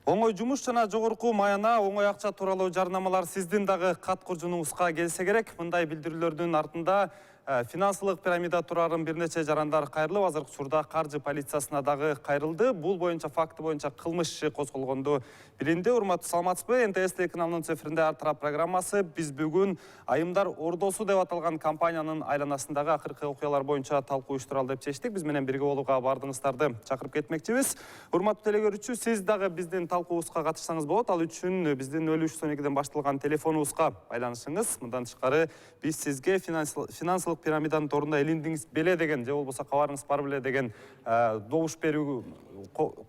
Оңой жумуш жана жогорку маяна, оңой акча тууралуу жарнамалар сиздин дагы кат куржунуңузга келсе керек. Мындай билдирүүлөрдүн артында финансылык пирамида турарын бир нече жарандар кайрылып, азыркы учурда каржы полициясына дагы кайрылды. Бул боюнча факты боюнча кылмыш иши козголгонду билинди. Урматтуу саламатсызбы? НТС телеканалынын эфиринде Ар тарап программасы. Биз бүгүн Айымдар Ордосу деп аталган компаниянын айланасындагы акыркы окуялар боюнча талкуу уюштуралы деп чечтик. Биз менен бирге болууга баардыгыңыздарды чакырып кетмекчибиз. Урматтуу телекөрүүчү, сиз дагы биздин талкуубузга катышсаңыз болот. Ал үчүн биздин 0392ден башталган телефонубузга байланышыңыз. Мындан тышкары биз сизге финансылык пирамиданын торунда илиндиңиз беле деген, же болбосо кабарыңыз бар беле деген добуш берүү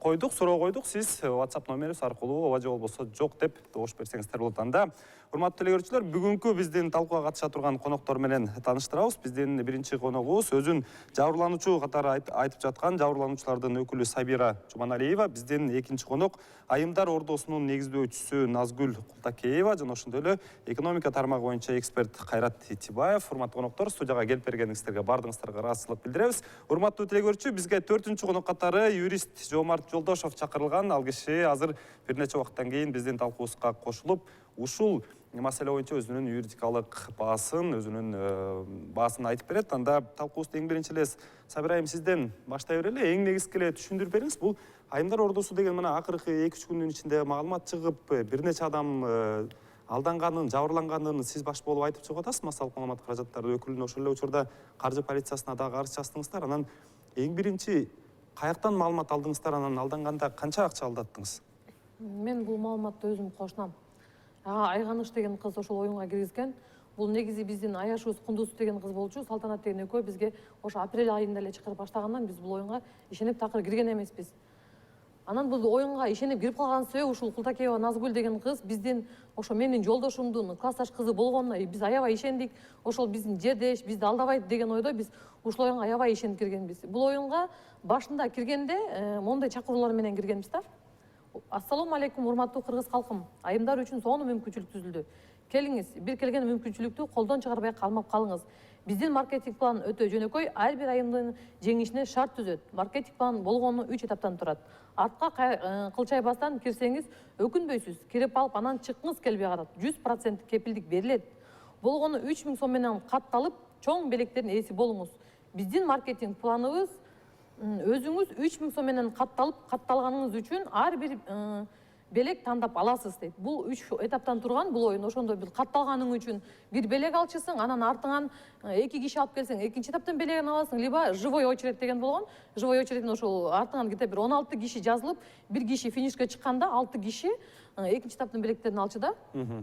койдук, суроо койдук. Сиз WhatsApp номерибиз аркылуу ооба же болбосо жок деп добуш берсеңиздер болот. Анда урматтуу телекөрүүчүлөр, бүгүнкү биздин талкууга катыша турган коноктор менен тааныштырабыз. Биздин биринчи коногубуз өзүн жабырлануучу катары айтып жаткан жабырлануучулардын өкүлү Сабира Жуманалиева, биздин экинчи конок Айымдар Ордосунун негиздөөчүсү Назгүл Култакеева жана ошондой эле экономика тармагы боюнча эксперт Кайрат Тибаев. Урматтуу коноктор, студияга келип бергениңиздерге баардыгыңыздарга ыраазычылык билдиребиз. Урматтуу телекөрүүчү, бизге 4-чү конок катары юрист Жомарт Жолдошов чакырылган. Ал киши азыр бир нече убакыттан кийин биздин талкуубузга кошулуп, ушул маселе боюнча өзүнүн юридикалык баасын айтып берет. Анда талкуубузду эң биринчи эле Сабира айым сизден баштай берели. Эң негизги эле түшүндүрүп бериңиз. Бул Айымдар Ордосу деген мына акыркы 2-3 күндүн ичинде маалымат чыгып, бир нече адам алданганын, жабырланганын сиз баш болуп айтып чыгып атасыз. Массалык маалымат каражаттары өкүлүнө ошол эле учурда каржы полициясына дагы арыз жаздыңыздар. Анан эң биринчи каяктан маалымат алдыңыздар, анан алданганда канча акча алдаттыңыз? Мен бул маалыматты өзүм кошунам. Айганыш деген кыз ошол оюнга киргизген. Бул негизи биздин Аяшыбыз Кундуз деген кыз болчу. Салтанат деген экөө бизге ошо апрель айында эле чакырып баштагандан биз бул оюнга ишенип такыр кирген эмеспиз. Анан бул оюнга ишенип кирип калган себеби ушул Култакеева Назгүл деген кыз биздин ошо менин жолдошумдун классташ кызы болгонуна биз аябай ишендик. Ошол биздин жердеш, бизди алдабайт деген ойдо биз ушул оюнга аябай ишенип киргенбиз. Бул оюнга башында киргенде мондай чакыруулар менен киргенбиз да. Ассалому алейкум, урматтуу кыргыз калкым. Айымдар үчүн сонун мүмкүнчүлүк түзүлдү. Келиңиз, бир келген мүмкүнчүлүктү колдон чыгарбай калмап калыңыз. Биздин маркетинг план өтө жөнөкөй, ар бир айымдын жеңишине шарт түзөт. Маркетинг план болгону 3 этаптан турат. Артка кылчайбастан кирсеңиз өкүнбөйсүз. Кирип алып анан чыккыңыз келбей калат. 100% кепилдик берилет. Болгону 3000 сом менен катталып, чоң белектердин ээси болуңуз. Биздин маркетинг планыбыз өзүңүз 3000 сом менен катталганыңыз үчүн ар бир белек тандап аласыз дейт. Бул 3 этаптан турган бул оюн. Ошондо бир катталганың үчүн бир белек алчысың, анан артыңан 2 киши алып келсең, экинчи этаптан белегин аласың, либо живой очередь деген болгон. Живой очередин ошол артыңан где-то бир 16 киши жазылып, бир киши финишке чыкканда 6 киши экинчи этаптын белектерин алчу да.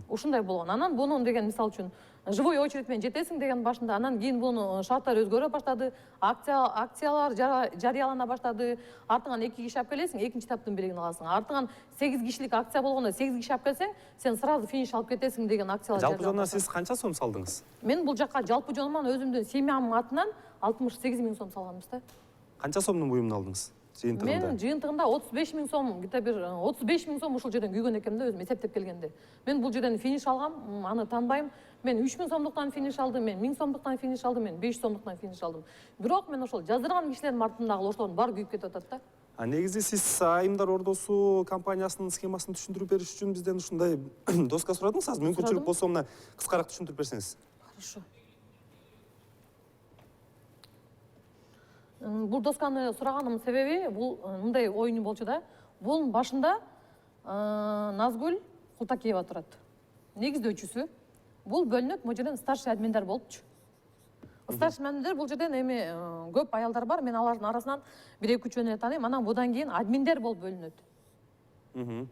Ушундай болгон. Анан бунун деген мисал үчүн живой очередь менен жетесиң деген башында, анан кийин бунун шарттары өзгөрө баштады, акциялар жарыялана баштады. Артыңан 2 киши алып келесиң, экинчи этаптын белегин аласың. Артыңан 8 кишилик акция болгондо 8 киши алып келсең, сен сразу финиш алып кетесиң деген акциялар жарыяланды. Жалпы жона сиз канча сом салдыңыз? Мен бул жакка жалпы жонуман өзүмдүн семьямдын атынан 68 000 сом салганбыз да. Канча сомдун буюмун алдыңыз? Мен жыйынтыгында 35 000 сом, где бир 35 000 сом ушул жерден күйгөн экем да, өзүм эсептеп келгенде. Мен бул жерден финиш алгам, аны танбайм. Мен 3000 сомдуктан финиш алдым, мен 1000 сомдуктан финиш алдым, мен 500 сомдуктан финиш алдым. Бирок мен ошол жаздырган кишилердин артындагы ошолордун баары күйүп кетип атат да. Негизи сиз Айымдар Ордосу компаниясынын схемасын түшүндүрүп бериш үчүн бизден ушундай доска сурадыңыз. Азыр мүмкүнчүлүк болсо мына кыскараак түшүндүрүп берсеңиз. Хорошо. Бул досканы сураганымдын себеби бул мындай оюн болчу да. Бул башында Назгүл Култакеева турат. Негиздөөчүсү. Бул бөлүнөт, могу жерден старший админдер болупчу. Старший админдер бул жерден эми көп аялдар бар, мен алардын арасынан 1-2-3 эле тааныйм. Анан будан кийин админдер болуп бөлүнөт.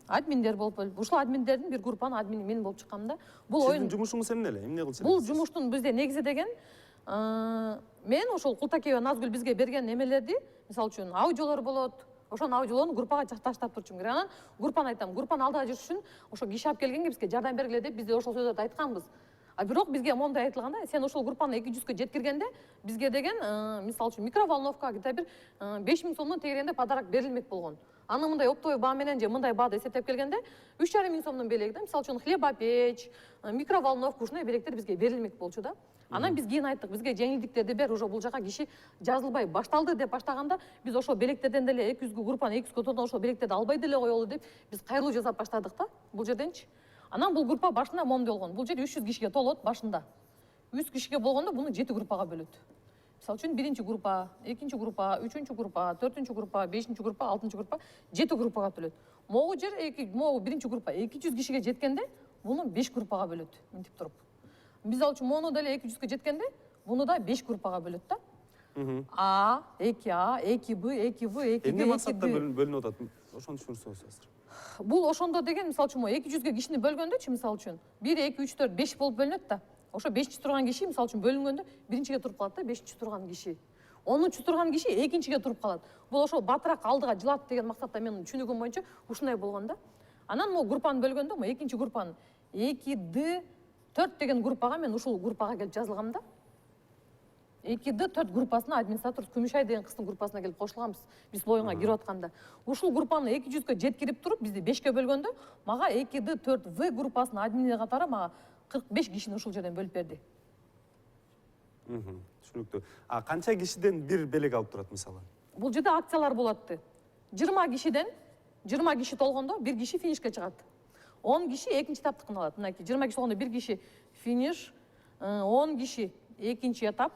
Админдер болуп бөлүнөт. Ушул админдердин бир группанын админи мен болуп чыккам да. Бул оюн. Сиздин жумушуңуз эмне эле? Эмне кылчу? Бул жумуштун бизде негизи деген мен ошол Култакеева Назгүл бизге берген эмелерди, мисалы үчүн аудиолор болот. Ошол аудиолорду группага таштап турчум керек. Анан группаны айтам, группаны алдыга жүрүш үчүн ошо киши алып келгенге бизге жардам бергиле деп бизде ошол сөздөрдү айтканбыз. Бирок бизге мондай айтылганда, сен ошол группаны 200-кө жеткиргенде бизге деген, мисалы үчүн микроволновка где бир 5000 сомдон тегерегинде подарок берилмек болгон. Аны мындай оптовый баа менен же мындай баада эсептеп келгенде 3500 сомдон белеги да, мисалы үчүн хлебопечь, микроволновка ушундай белектер бизге берилмек болчу да. Анан биз кийин айттык, бизге жеңилдиктерди бер, уже бул жака киши жазылбай башталды деп баштаганда биз ошол белектерден деле 200 группаны 200 тонна ошол белектерди албай деле коелу деп биз кайрылуу жасап баштадык да бул жерденчи. Анан бул группа башында момундай болгон. Бул жер 300 кишиге толот башында. 100 кишиге болгондо буну 7 группага бөлөт. Мисалы үчүн биринчи группа, экинчи группа, үчүнчү группа, төртүнчү группа, бешинчи группа, алтынчы группа 7 группага бөлөт. Могу жер могу биринчи группа 200 кишиге жеткенде буну 5 группага бөлөт мынтип туруп. Мисалы үчүн мону деле 200ге жеткенде буну да 5 группага бөлөт да. А, 2А, 2Б, 2В, 2Г, Эмне максатта бөлүнүп атат? Ошону түшүнсөңүз азыр. Бул ошондо деген мисалы үчүн 200ге кишини бөлгөндөчү мисалы үчүн 1, 2, 3, 4, 5 болуп бөлүнөт да. Ошо 5-чи турган киши мисалы үчүн бөлүнгөндө биринчиге туруп калат да, 5-чи турган киши. 10-чу турган киши экинчиге туруп калат. Бул ошо батыраак алдыга жылат деген максатта менин түшүнүгүм боюнча ушундай болгон да. Анан могу группаны бөлгөндө экинчи группаны 2Д 4 деген группага мен ушул группага келип жазылгам да. 2Д 4 группасына администратор Күмүшай деген кыздын группасына келип кошулганбыз. Биз боюнга кирип атканда. Ушул группаны 200ге жеткирип туруп, бизди 5ке бөлгөндө, мага 2Д 4В группасынын админи катары мага 45 кишини ушул жерден бөлүп берди. Түшүнүктүү. А канча кишиден бир белек алып турат мисалы? Бул жерде акциялар болот. 20 кишиден 20 киши толгондо бир киши финишке чыгат. 10 киши экинчи этаптыкын алат. Мынакей 20 киши толгондо бир киши финиш, 10 киши экинчи этап.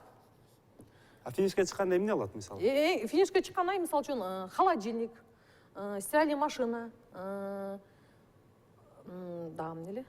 А финишке чыкканда эмне алат мисалы? Финишке чыккандан кийин мисалы үчүн холодильник, стиральный машина, дагы эмне эле?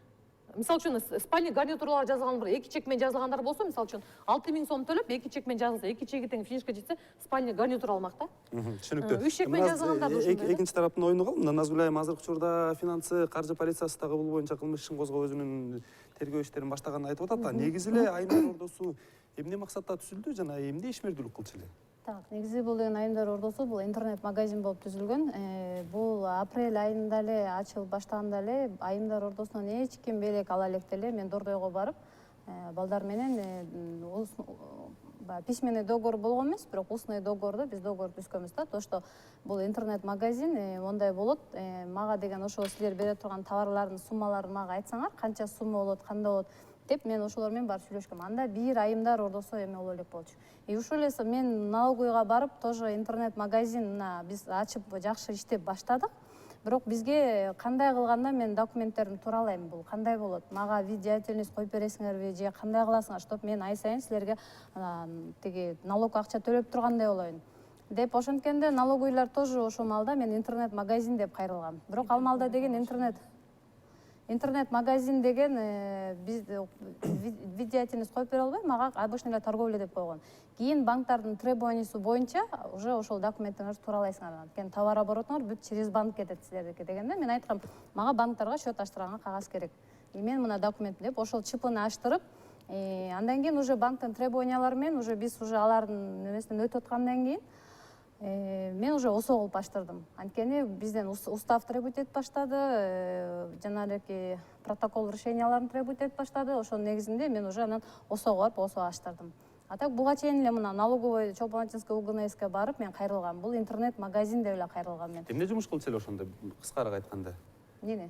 Мисалы үчүн спальный гарнитурлар жазылган бар, 2 чек менен жазылгандар болсо, мисалы үчүн 6000 сом төлөп 2 чек менен жазылса, 2 чеги тең финишке жетсе, спальный гарнитур алмак да. Түшүнүктүү. 3 чек менен жазылгандар да ушундай. Экинчи тараптын оюну калды. Мына Назгүл айым азыркы учурда финансы каржы полициясы дагы бул боюнча кылмыш ишин козгоп өзүнүн тергөө иштерин баштаганын айтып атат да. Негизи эле айымдар ордосу эмне максатта түзүлдү жана эмне ишмердүүлүк кылчу эле? Так, негизи бул деген айымдар ордосу бул интернет магазин болуп түзүлгөн. Бул апрель айында эле ачылып баштаганда эле айымдар ордосунан эч ким белек ала электе эле мен Дордойго барып, балдар менен письменный договор болгон эмес, бирок устный договордо биз договор түзгөнбүз да. То что бул интернет магазин мондай болот. Мага деген ошо силер бере турган товарлардын суммаларын мага айтсаңар, канча сумма болот, кандай болот деп мен ошолор менен барып сүйлөшкөм. Анда бир айымдар ордосу эме боло элек болчу. Ушул эле мен налоговыйга барып, тоже интернет магазин биз ачып жакшы иштеп баштадык. Бирок бизге кандай кылганда мен документтерин тууралайм, бул кандай болот? Мага вид деятельность коюп бересиңерби же кандай кыласыңар, чтоб мен ай сайын силерге тиги налог акча төлөп тургандай болоюн деп ошенткенде налоговыйлар тоже ошол маалда мен интернет магазин деп кайрылгам. Бирок ал маалда деген интернет магазин деген биз вид деятельность коюп бере албай, мага обычный эле торговля деп койгон. Кийин банктардын требованиясы боюнча уже ошол документиңерди тууралайсыңар. Анткени товар оборотуңар бүт через банк кетет силердики дегенде мен айткам, мага банктарга счет ачтырганга кагаз керек. Мен мына документ деп ошол чипыны ачтырып, андан кийин уже банктын требованиялары менен уже биз уже алардын немесинен өтүп аткандан кийин мен уже ОСО кылып ачтырдым. Анткени бизден устав требовать этип баштады, жанагы протокол решенияларын требовать этип баштады. Ошонун негизинде мен уже анан ОСОго барып ОСО ачтырдым. А так буга чейин эле мына налоговый Чолпонатинский УГНСке барып мен кайрылгам. Бул интернет магазин деп эле кайрылгам мен. Эмне жумуш кылчу эле ошондо кыскараак айтканда? Эмне?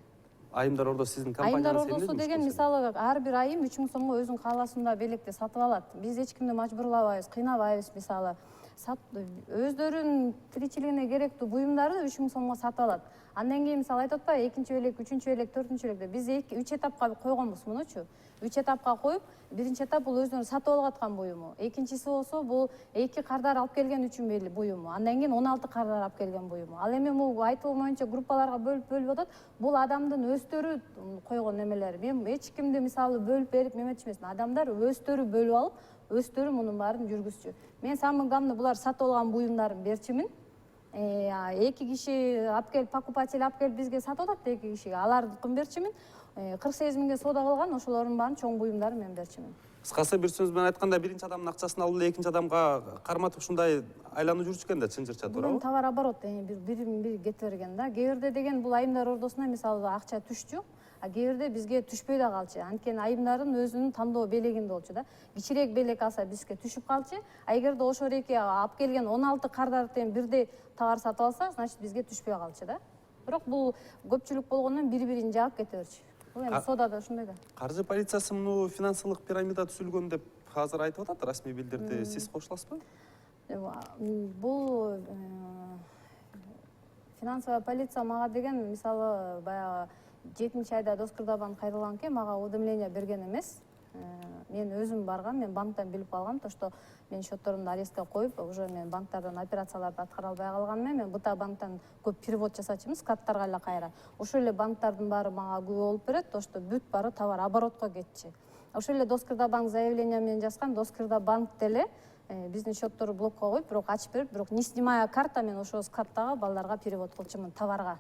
Айымдар ордосу сиздин Айымдар компанияңыз ордосу деген мисалы ар бир айым 3000 сомго өзүнүн кааласында белекти сатып алат. Биз эч кимди мажбурлабайбыз, кыйнабайбыз мисалы. Өздөрүнүн тиричилигине керектүү буюмдарды 3000 сомго сатып алат. Андан кийин мисалы айтып атпайбы, экинчи белек, үчүнчү белек, төртүнчү белек деп. Биз 3 этапка койгонбуз мунучу. 3 этапка коюп, биринчи этап бул өзүнүн сатып алып аткан буюму. Экинчиси болсо бул 2 кардар алып келген үчүн буюму. Андан кийин 16 кардар алып келген буюму. Ал эми бул айтылган боюнча группаларга бөлүп атат. Бул адамдын өздөрү койгон немелери. Мен эч кимди мисалы бөлүп берип эметчимесин. Адамдар өздөрү бөлүп алып, өздөрү мунун баарын жүргүзчү. Мен самый главный булар сатып алган буюмдарын берчимин. 2 киши алып келип, покупатель алып келип бизге сатып атат 2 кишиге. Алардыкын берчимин. 48 миңге соода кылган ошолордун баарын чоң буюмдарын мен берчимин. Кыскасы бир сөз менен айтканда, биринчи адамдын акчасын алып эле экинчи адамга карматып ушундай айланып жүрчү экен да, чынжырча туурабы? Бул товар оборот бири кете берген да. Кээ бирде деген бул айымдар ордосуна мисалы акча түшчү, а кээ бирде бизге түшпөй да калчу. Анткени айымдардын өзүнүн тандоо белегинде болчу да. Кичирээк белек алса бизге түшүп калчу. А эгерде ошол эки алып келген 16 кардар тең бирдей товар сатып алса, значит бизге түшпөй калчу да. Бирок бул көпчүлүк болгондон бири-бирин жаап кете берчү. Бул эми соодада ушундай да. Каржы полициясы муну финансылык пирамида түзүлгөн деп азыр айтып атат, расмий билдирди. Сиз кошуласызбы? Бул финансовая полиция мага деген, мисалы, баягы 7-нчи айда Доскурдабанк кайрылгандан мага уведомление берген эмес. Мен өзүм баргам, мен банктан билип алгам, то что мен счетторумду арестке коюп, уже мен банктардан операцияларды аткара албай калганмын. Мен бута банктан көп перевод жасачумуз, каттарга эле кайра. Ошол эле банктардын баары мага күбө болуп берет, то что бүт баары товар оборотко кетчү. Ошол эле Доскурдабанк заявление менен жазган, Доскурдабанк деле биздин счетторду блокко коюп, бирок ачып берип, бирок не снимая карта, мен ошол карттага балдарга перевод кылчумун, товарга.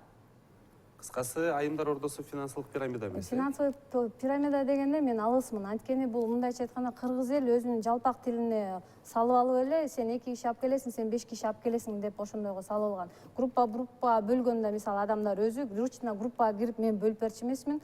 Кыскасы, айымдар ордосу финансылык пирамида эмес. Финансовый пирамида дегенде мен алысмын. Анткени бул мындайча айтканда кыргыз эл өзүнүн жалпак тилине салып алып эле, сен 2 киши алып келесиң, сен 5 киши алып келесиң деп ошондойго салып алган. Группа бөлгөндө мисалы адамдар өзү лично группага кирип мен бөлүп берчү эмесмин.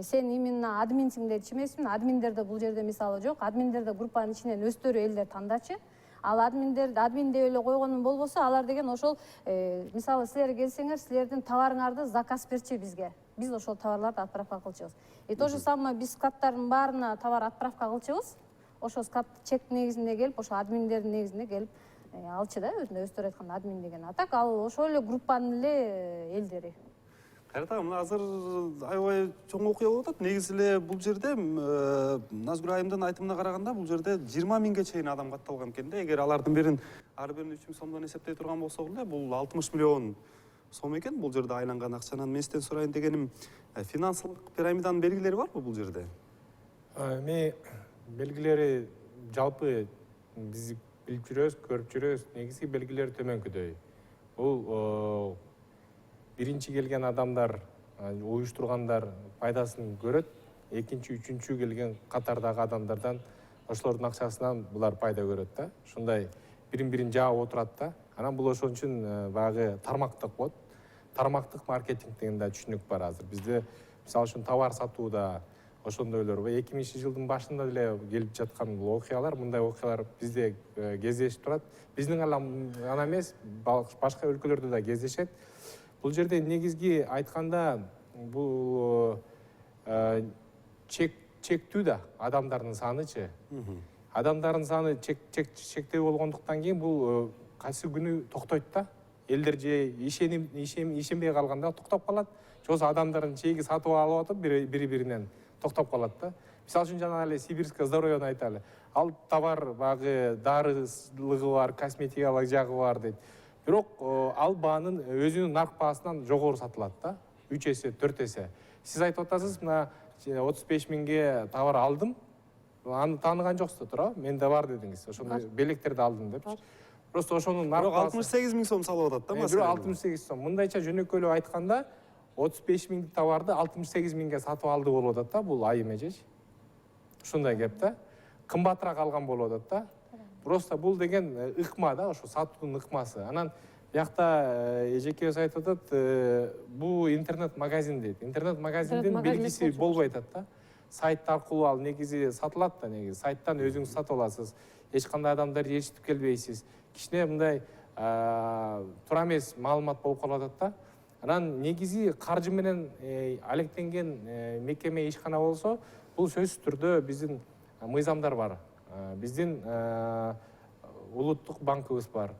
Сен именно админсиң дечү эмесмин. Админдерде бул жерде мисалы жок. Админдерде группанын ичинен өздөрү элдер тандачы. Ал админ деп эле койгонум болбосо, алар деген ошол мисалы силер келсеңер, силердин товарыңарды заказ берчи бизге. Биз ошол товарларды отправка кылчубуз. И то же самое биз скаттардын баарына товар отправка кылчубуз. Ошол скат чек негизинде келип, ошол админдердин негизинде келип алчы да, өздөрү айтканда админ деген. А так ал ошол эле группанын эле элдери. Кайрата, мына азыр аябай чоң окуя болуп атат. Негизи эле бул жерде Назгүл айымдын айтымына караганда бул жерде 20 миңге чейин адам катталган экен да. Эгер алардын бирин ар бирин 3 миң сомдон эсептей турган болсок эле, бул 60 миллион сом экен бул жерде айланган акчанан. Мен сизден сурайын дегеним, финансылык пирамиданын белгилери барбы бул жерде? Эми белгилери жалпы биз билип жүрөбүз, көрүп жүрөбүз. Негизги белгилери төмөнкүдөй. Бул биринчи келген адамдар, уюштургандар пайдасын көрөт, экинчи, үчүнчү келген катардагы адамдардан ошолордун акчасынан булар пайда көрөт да. Ушундай бирин-бирин жаап отурат да. Анан бул ошон үчүн баягы тармактык болот. Тармактык маркетинг деген да түшүнүк бар азыр. Бизде мисалы үчүн товар сатууда ошондойлор 2000-жылдын башында деле келип жаткан бул окуялар, мындай окуялар бизде кездешип турат. Биздин гана эмес, башка өлкөлөрдө да кездешет. Бул жерде негизги айтканда бул чектүү да адамдардын санычы. Адамдардын саны чектөө болгондуктан кийин бул кайсы күнү токтойт да. Элдер же ишенбей калганда токтоп калат. Же болбосо адамдардын чеги сатып алып атып бири-биринен токтоп калат да. Мисалы үчүн жана эле сибирское здоровьену айталы. Ал товар багы дарылыгы бар, косметикалык жагы бар дейт. Бирок ал баанын өзүнүн нарк баасынан жогору сатылат да. 3 эсе, 4 эсе. Сиз айтып атасыз, мына 35 миңге товар алдым. Аны тааныган жоксуз туурабы? Менде бар дедиңиз. Ошондой белектерди алдым депчи. Просто ошонун нарк баасы 68 миң сом салып атат да, маселе. 68 сом. Мындайча жөнөкөйлөп айтканда 35 миңдик товарды 68 миңге сатып алды болуп атат да, бул айым эжеч. Ушундай кеп да. Кымбатыраак алган болуп атат да. Просто бул деген ыкма да, ошо сатуудун ыкмасы. Анан биякта эжекебиз айтып атат, бул интернет-магазин дейт. Интернет-магазиндин белгиси болбой атат да. Сайт аркылуу ал негизи сатылат да, негизи. Сайттан өзүңүз сатып аласыз. Эч кандай адамдар ээрчитип келбейсиз. Кичине мындай туура эмес маалымат болуп калып атат да. Анан негизи каржы менен алектенген мекеме ишкана болсо, бул сөзсүз түрдө биздин мыйзамдар бар. Биздин улуттук банкыбыз бар.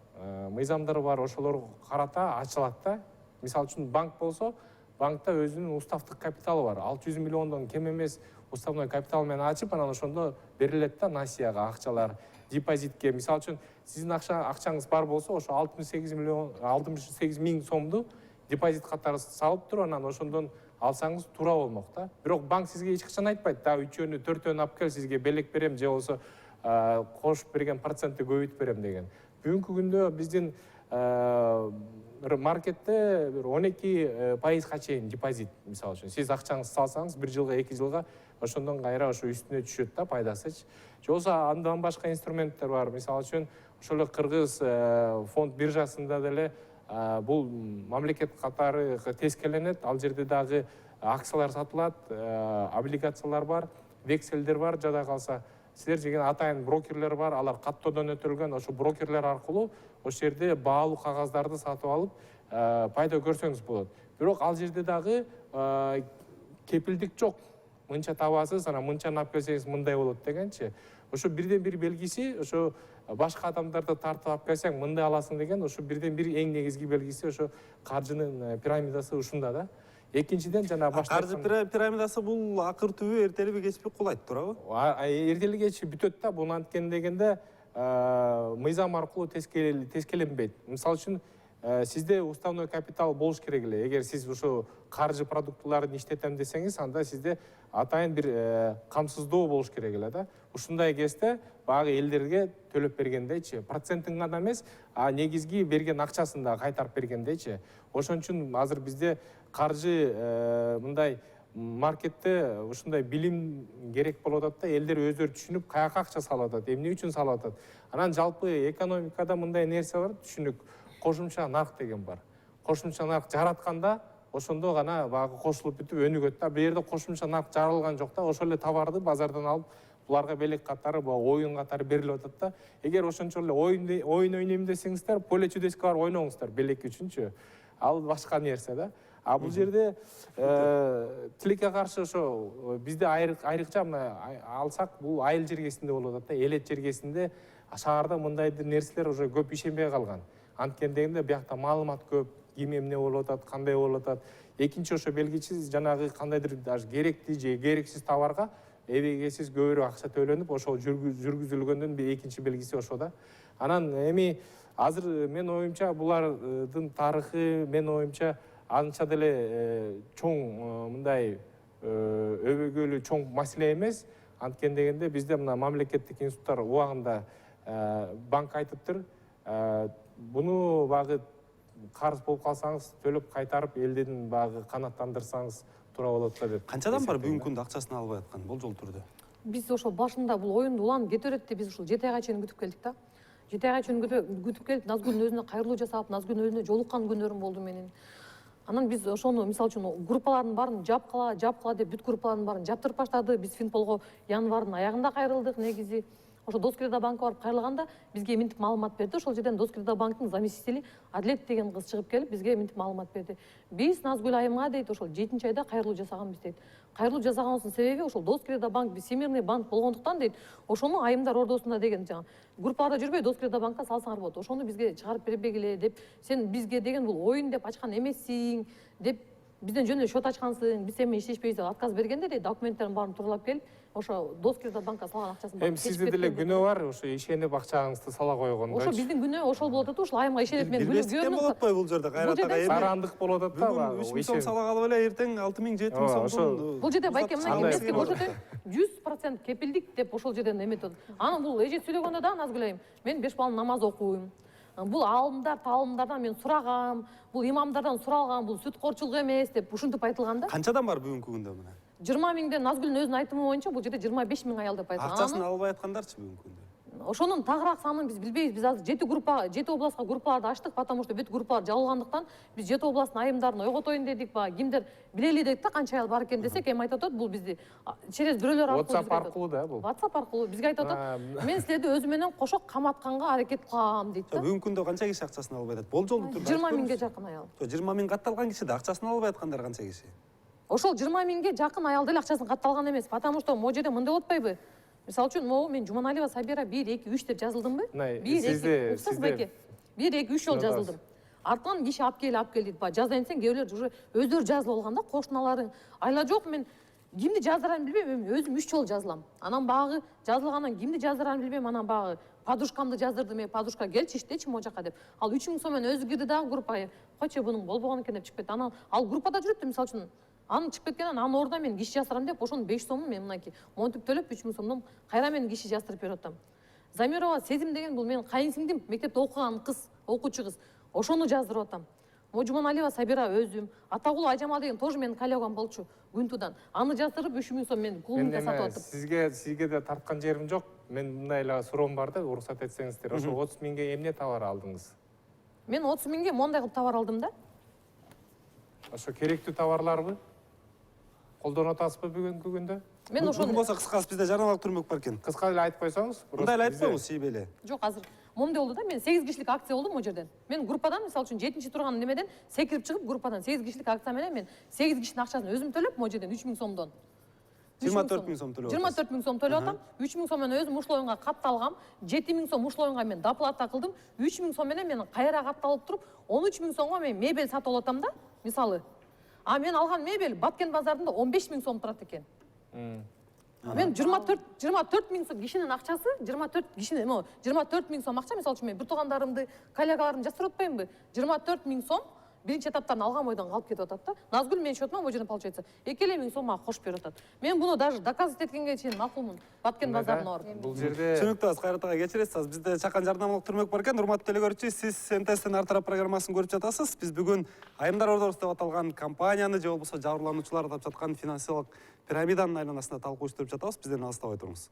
Мыйзамдар бар, ошолор карата ачылат да. Мисалы үчүн банк болсо, банкта өзүнүн уставдык капиталы бар. 600 миллиондон кем эмес уставной капитал менен ачып, анан ошондо берилет да насияга акчалар, депозитке. Мисалы үчүн сиздин акчаңыз бар болсо, ошо 68 миң сомду депозит катары салып туруп, анан ошондон алсаңыз туура болмок да. Бирок банк сизге эч качан айтпайт, да 3-өнү 4-өнү алып кел, сизге белек берем, же болсо кошуп берген процентти көбөйтүп берем деген. Бүгүнкү күндө биздин маркетте 12% чейин депозит, мисалы үчүн. Сиз акчаңызды салсаңыз 1 жылга, 2 жылга ошондон кайра ошо үстүнө түшөт да пайдасычы. Же болсо андан башка инструменттер бар. Мисалы үчүн ошол кыргыз фонд биржасында деле бул мамлекет катары тескеленет. Ал жерде дагы акциялар сатылат, облигациялар бар, векселдер бар, жада калса. Силер деген атайын брокерлер бар, алар каттоодон өтөлгөн, ошо брокерлер аркылуу ошол жерде баалуу кагаздарды сатып алып, пайда көрсөңүз болот. Бирок ал жерде дагы кепилдик жок. Мынча табасыз, анан мынчаны алып келсеңиз мындай болот дегенчи. ошо бирден бир белгиси ошо башка адамдарды тартып алып келсең мындай аласың деген ошо бирден бир эң негизги белгиси ошо каржынын пирамидасы ушунда да. Экинчиден жана каржы пирамидасы бул акыр түбү эртелеби кечпи кулайт туурабы? Эртели кеч бүтөт да, бул анткени дегенде мыйзам аркылуу тескеленбейт. Мисалы үчүн сизде уставной капитал болуш керек эле. Эгер сиз ошо каржы продуктыларын иштетем десеңиз, анда сизде атайын бир камсыздоо болуш керек эле да. Ушундай кезде баягы элдерге төлөп бергендейчи, процентин гана эмес, а негизги берген акчасын да кайтарып бергендейчи. Ошон үчүн азыр бизде каржы мындай маркетте ушундай билим керек болуп атат да, элдер өздөрү түшүнүп каяка акча салып атат, эмне үчүн салып атат. Анан жалпы экономикада мындай нерсе бар, түшүнүк, кошумча нарк деген бар. Кошумча нарк жаратканда ошондо гана баягы кошулуп бүтүп өнүгөт да. Бул жерде кошумча нарк жаралган жок да, ошол эле товарды базардан алып буларга белек катары, оюн катары берилип атат да. Эгер ошончо эле оюн ойнойм десеңиздер, поле чудеска барып ойноңуздар белек үчүнчү. Ал башка нерсе да. А бул жерде тилекке каршы ошо бизде айрыкча мына алсак, бул айыл жергесинде болуп атат да, элет жергесинде. Шаарда мындай нерселер уже көп ишенбей калган. Анткени дегенде биякта маалымат көп, ким эмне болуп атат, кандай болуп атат. Экинчи ошо белгичи жанагы кандайдыр даже керектүү же керексиз товарга эбегесиз көбүрөөк акча төлөнүп, ошол жүргүзүлгөндүн бир экинчи белгиси ошо да. Анан эми азыр мен оюмча булардын тарыхы, мен оюмча анча деле чоң мындай өбөгөлүү чоң маселе эмес. Анткени дегенде бизде мына мамлекеттик институттар убагында банк айтыптыр, буну багы карыз болуп калсаңыз төлөп кайтарып элдин багы канааттандырсаңыз туура болот да деп. Канчадан бар бүгүнкү күндө акчасын албай аткан болжол түрдө? Биз ошо башында бул оюнду уланып кете берет деп биз ушул 7 айга чейин күтүп келдик да. 7 айга чейин күтүп келип, Назгүлдүн өзүнө кайрылуу жасап, Назгүлдүн өзүнө жолуккан күнөрүм болду менин. Анан биз ошону мисалы үчүн группалардын баарын жапкыла деп бүт группалардын баарын жаптырып баштады. Биз Финполго январдын аягында кайрылдык негизи. Ошо Доскреда банкка барып кайрылганда бизге минтип маалымат берди. Ошол жерден Доскреда банктын заместители Адлет деген кыз чыгып келип бизге минтип маалымат берди. Биз Назгүл айымга дейт, ошол 7-айда кайрылуу жасаганбыз дейт. Кайрылуу жасаганыбыздын себеби ошол Доскреда банк биз Всемирный банк болгондуктан дейт, ошону айымдар ордосунда деген жаңа группаларда жүрбөй Доскреда банкка салсаңар болот. Ошону бизге чыгарып бербегиле деп, сен бизге деген бул оюн деп ачкан эмессиң деп, бизден жөн эле счет ачкансың, биз сени иштешпейбиз деп отказ бергенде дейт, документтерин баарын тууралап келип, ошо Доскреда банкка салган акчасын эми сизде деле күнөө бар, ошо ишенип акчаңызды сала койгондо. Ошо биздин күнөө ошол болот да, ушул айымга ишенет мен билбестиктен болот атпайбы бул жерде кайрата сарандык болот атат да. Бүгүн 3000 сом сала калып эле эртең 6000 7000 сомдон. Бул жерде байке мына эмески көрсөтөйүн, 100% кепилдик деп ошол жерден эметет. Анан бул эже сүйлөгөндө да Назгүл айым, мен 5 балл намаз окуйм. Бул алымдар, таалымдардан мен сурагам, бул имамдардан суралган, бул сүткорчулук эмес деп ушинтип айтылган да. Канчадан бар бүгүнкү күндө мына? 20 миңден Назгүлдүн өзүнүн айтымы боюнча бул жерде 25 миң аял деп айтылган. Акчасын албай аткандарчы бүгүнкү күндө? Ошонун тагыраак санын биз билбейбиз. Биз азыр 7 областка группаларды ачтык, потому что бүт группалар жабылгандыктан биз 7 областтын айымдарын ойготоюн дедик, кимдер билели дедик да, канча аял бар экен десек, эми айтып атат, бул бизди через бирөөлөр аркылуу WhatsApp аркылуу да бул. WhatsApp аркылуу бизге айтып атат. Мен силерди өзү менен кошо каматканга аракет кылам дейт да. Бүгүнкү күндө канча киши акчасын албай атат? Болжолдуу түрдө 20 миңге жакын аял. 20 миң катталган киши да акчасын албай аткандар канча киши? Ошол 20 миңге жакын аял деле акчасын катталган эмес, потому что могу жерде мындай болуп атпайбы? Мисалы үчүн, могу мен Жуманалиева Сабира 1 2 3 деп жазылдымбы? 1 2 3 1 2 3 жол жазылдым. Артынан киши алып кел дейт. Жазайын десең, кээ бирлер уже өздөрү жазылып алган да, кошуналарың. Айла жок, мен кимди жаздырарын билбейм, өзүм 3 жол жазылам. Анан багы жазылгандан кимди жаздырарын билбейм, анан багы подружкамды жаздырдым, подружка келчи иштечи могу жака деп. Ал 3000 сом менен өзү кирди дагы группага. Койчу, бунун болбогон экен деп чыгып кетти. Анан ал группада жүрөт, мисалы үчүн. Анын чыгып кеткенин, анын ордуна мен киши жаздырам деп, ошонун 5 сомун мен мынакей монтип төлөп 3000 сомдон кайра мен киши жаздырып берип атам. Замирова Сезим деген бул менин кайынсиңдим, мектепте окуган кыз, окуучу кыз. Ошону жаздырып атам. Жуманалиева Сабира өзүм, Атагул Айжамал деген тоже менин коллегам болчу Гүнтудан. Аны жаздырып 3000 сом мен клубумда сатып атып. Сизге да тарткан жерим жок. Мен мындай эле суроом бар да, уруксат этсеңиздер. Ошо 30 миңге эмне товар алдыңыз? Мен 30 миңге мондай кылып товар алдым да. Ошо керектүү товарларбы? Колдонуп атасызбы бүгүнкү күндө? Мен ошону болсо кыскасы бизде жарнамалык турмок бар экен. Кыска эле айтып койсоңуз. Мындай эле айтып коюңуз сейбеле. Жок, азыр момундай болду да, мен 8 кишилик акция болду могу жерден. Мен группадан, мисалы үчүн 7-чи турган немеден секирип чыгып, группадан 8 кишилик акция менен мен 8 кишинин акчасын өзүм төлөп могу жерден 3000 сомдон. 24 000 сом төлөп 24 000 сом төлөп атам. 3 000 сом менен өзүм ушлоюнга катталгам. 7 000 сом ушлоюнга мен доплата кылдым. 3 000 сом менен мен кайра катталып туруп, 13 000 сомго мен мебель сатып алып атам да, мисалы. А мен алган мебель Баткен базарында 15 000 сом турат экен. Мен 24 000 сом кишинин акчасы, 24 000 сом акча, мисалы үчүн мен бир туугандарымды, коллегаларымды жастырып атпаймынбы? 24 000 сом биринчи этаптан алган бойдон калып кетип атат да. Назгүл менин счетума бул жерден получается 2,5 сом мага кошуп берип атат. Мен буну даже доказывать эткенге чейин макулмун. Баткен базарына барып. Бул жерде Түшүнүктүү, Кайрат ага, кечиресиз. Бизде чакан жардамдык түрмөк бар экен. Урматтуу телекөрүүчү, сиз НТСтин ар тарап программасын көрүп жатасыз. Биз бүгүн Айымдар Ордосу деп аталган компанияны же болбосо жабырлануучулар деп жаткан финансылык пирамиданын айланасында талкуу иштеп жатабыз. Бизден алыстабай туруңуз.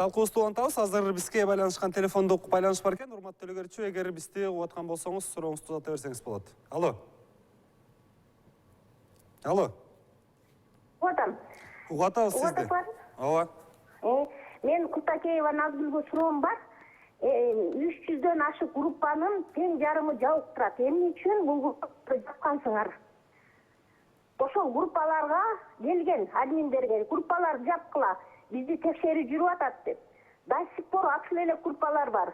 Талкуубузду улантабыз. Азыр бизге байланышкан телефондук байланыш бар экен. Урматтуу телекөрүүчү, эгер бизди угуп аткан болсоңуз, сурооңузду узата берсеңиз болот. Алло. Алло. Отам. Угуп атабыз сизди. Ооба. Мен Кутакеева Назгүлгө суроом бар. 300дөн ашык группанын тең жарымы жабык турат. Эмне үчүн бул группаны жапкансыңар? Ошол группаларга келген админдерге группаларды жапкыла, бизди текшерүү жүрүп атат деп. До сих пор акыл эле группалар бар.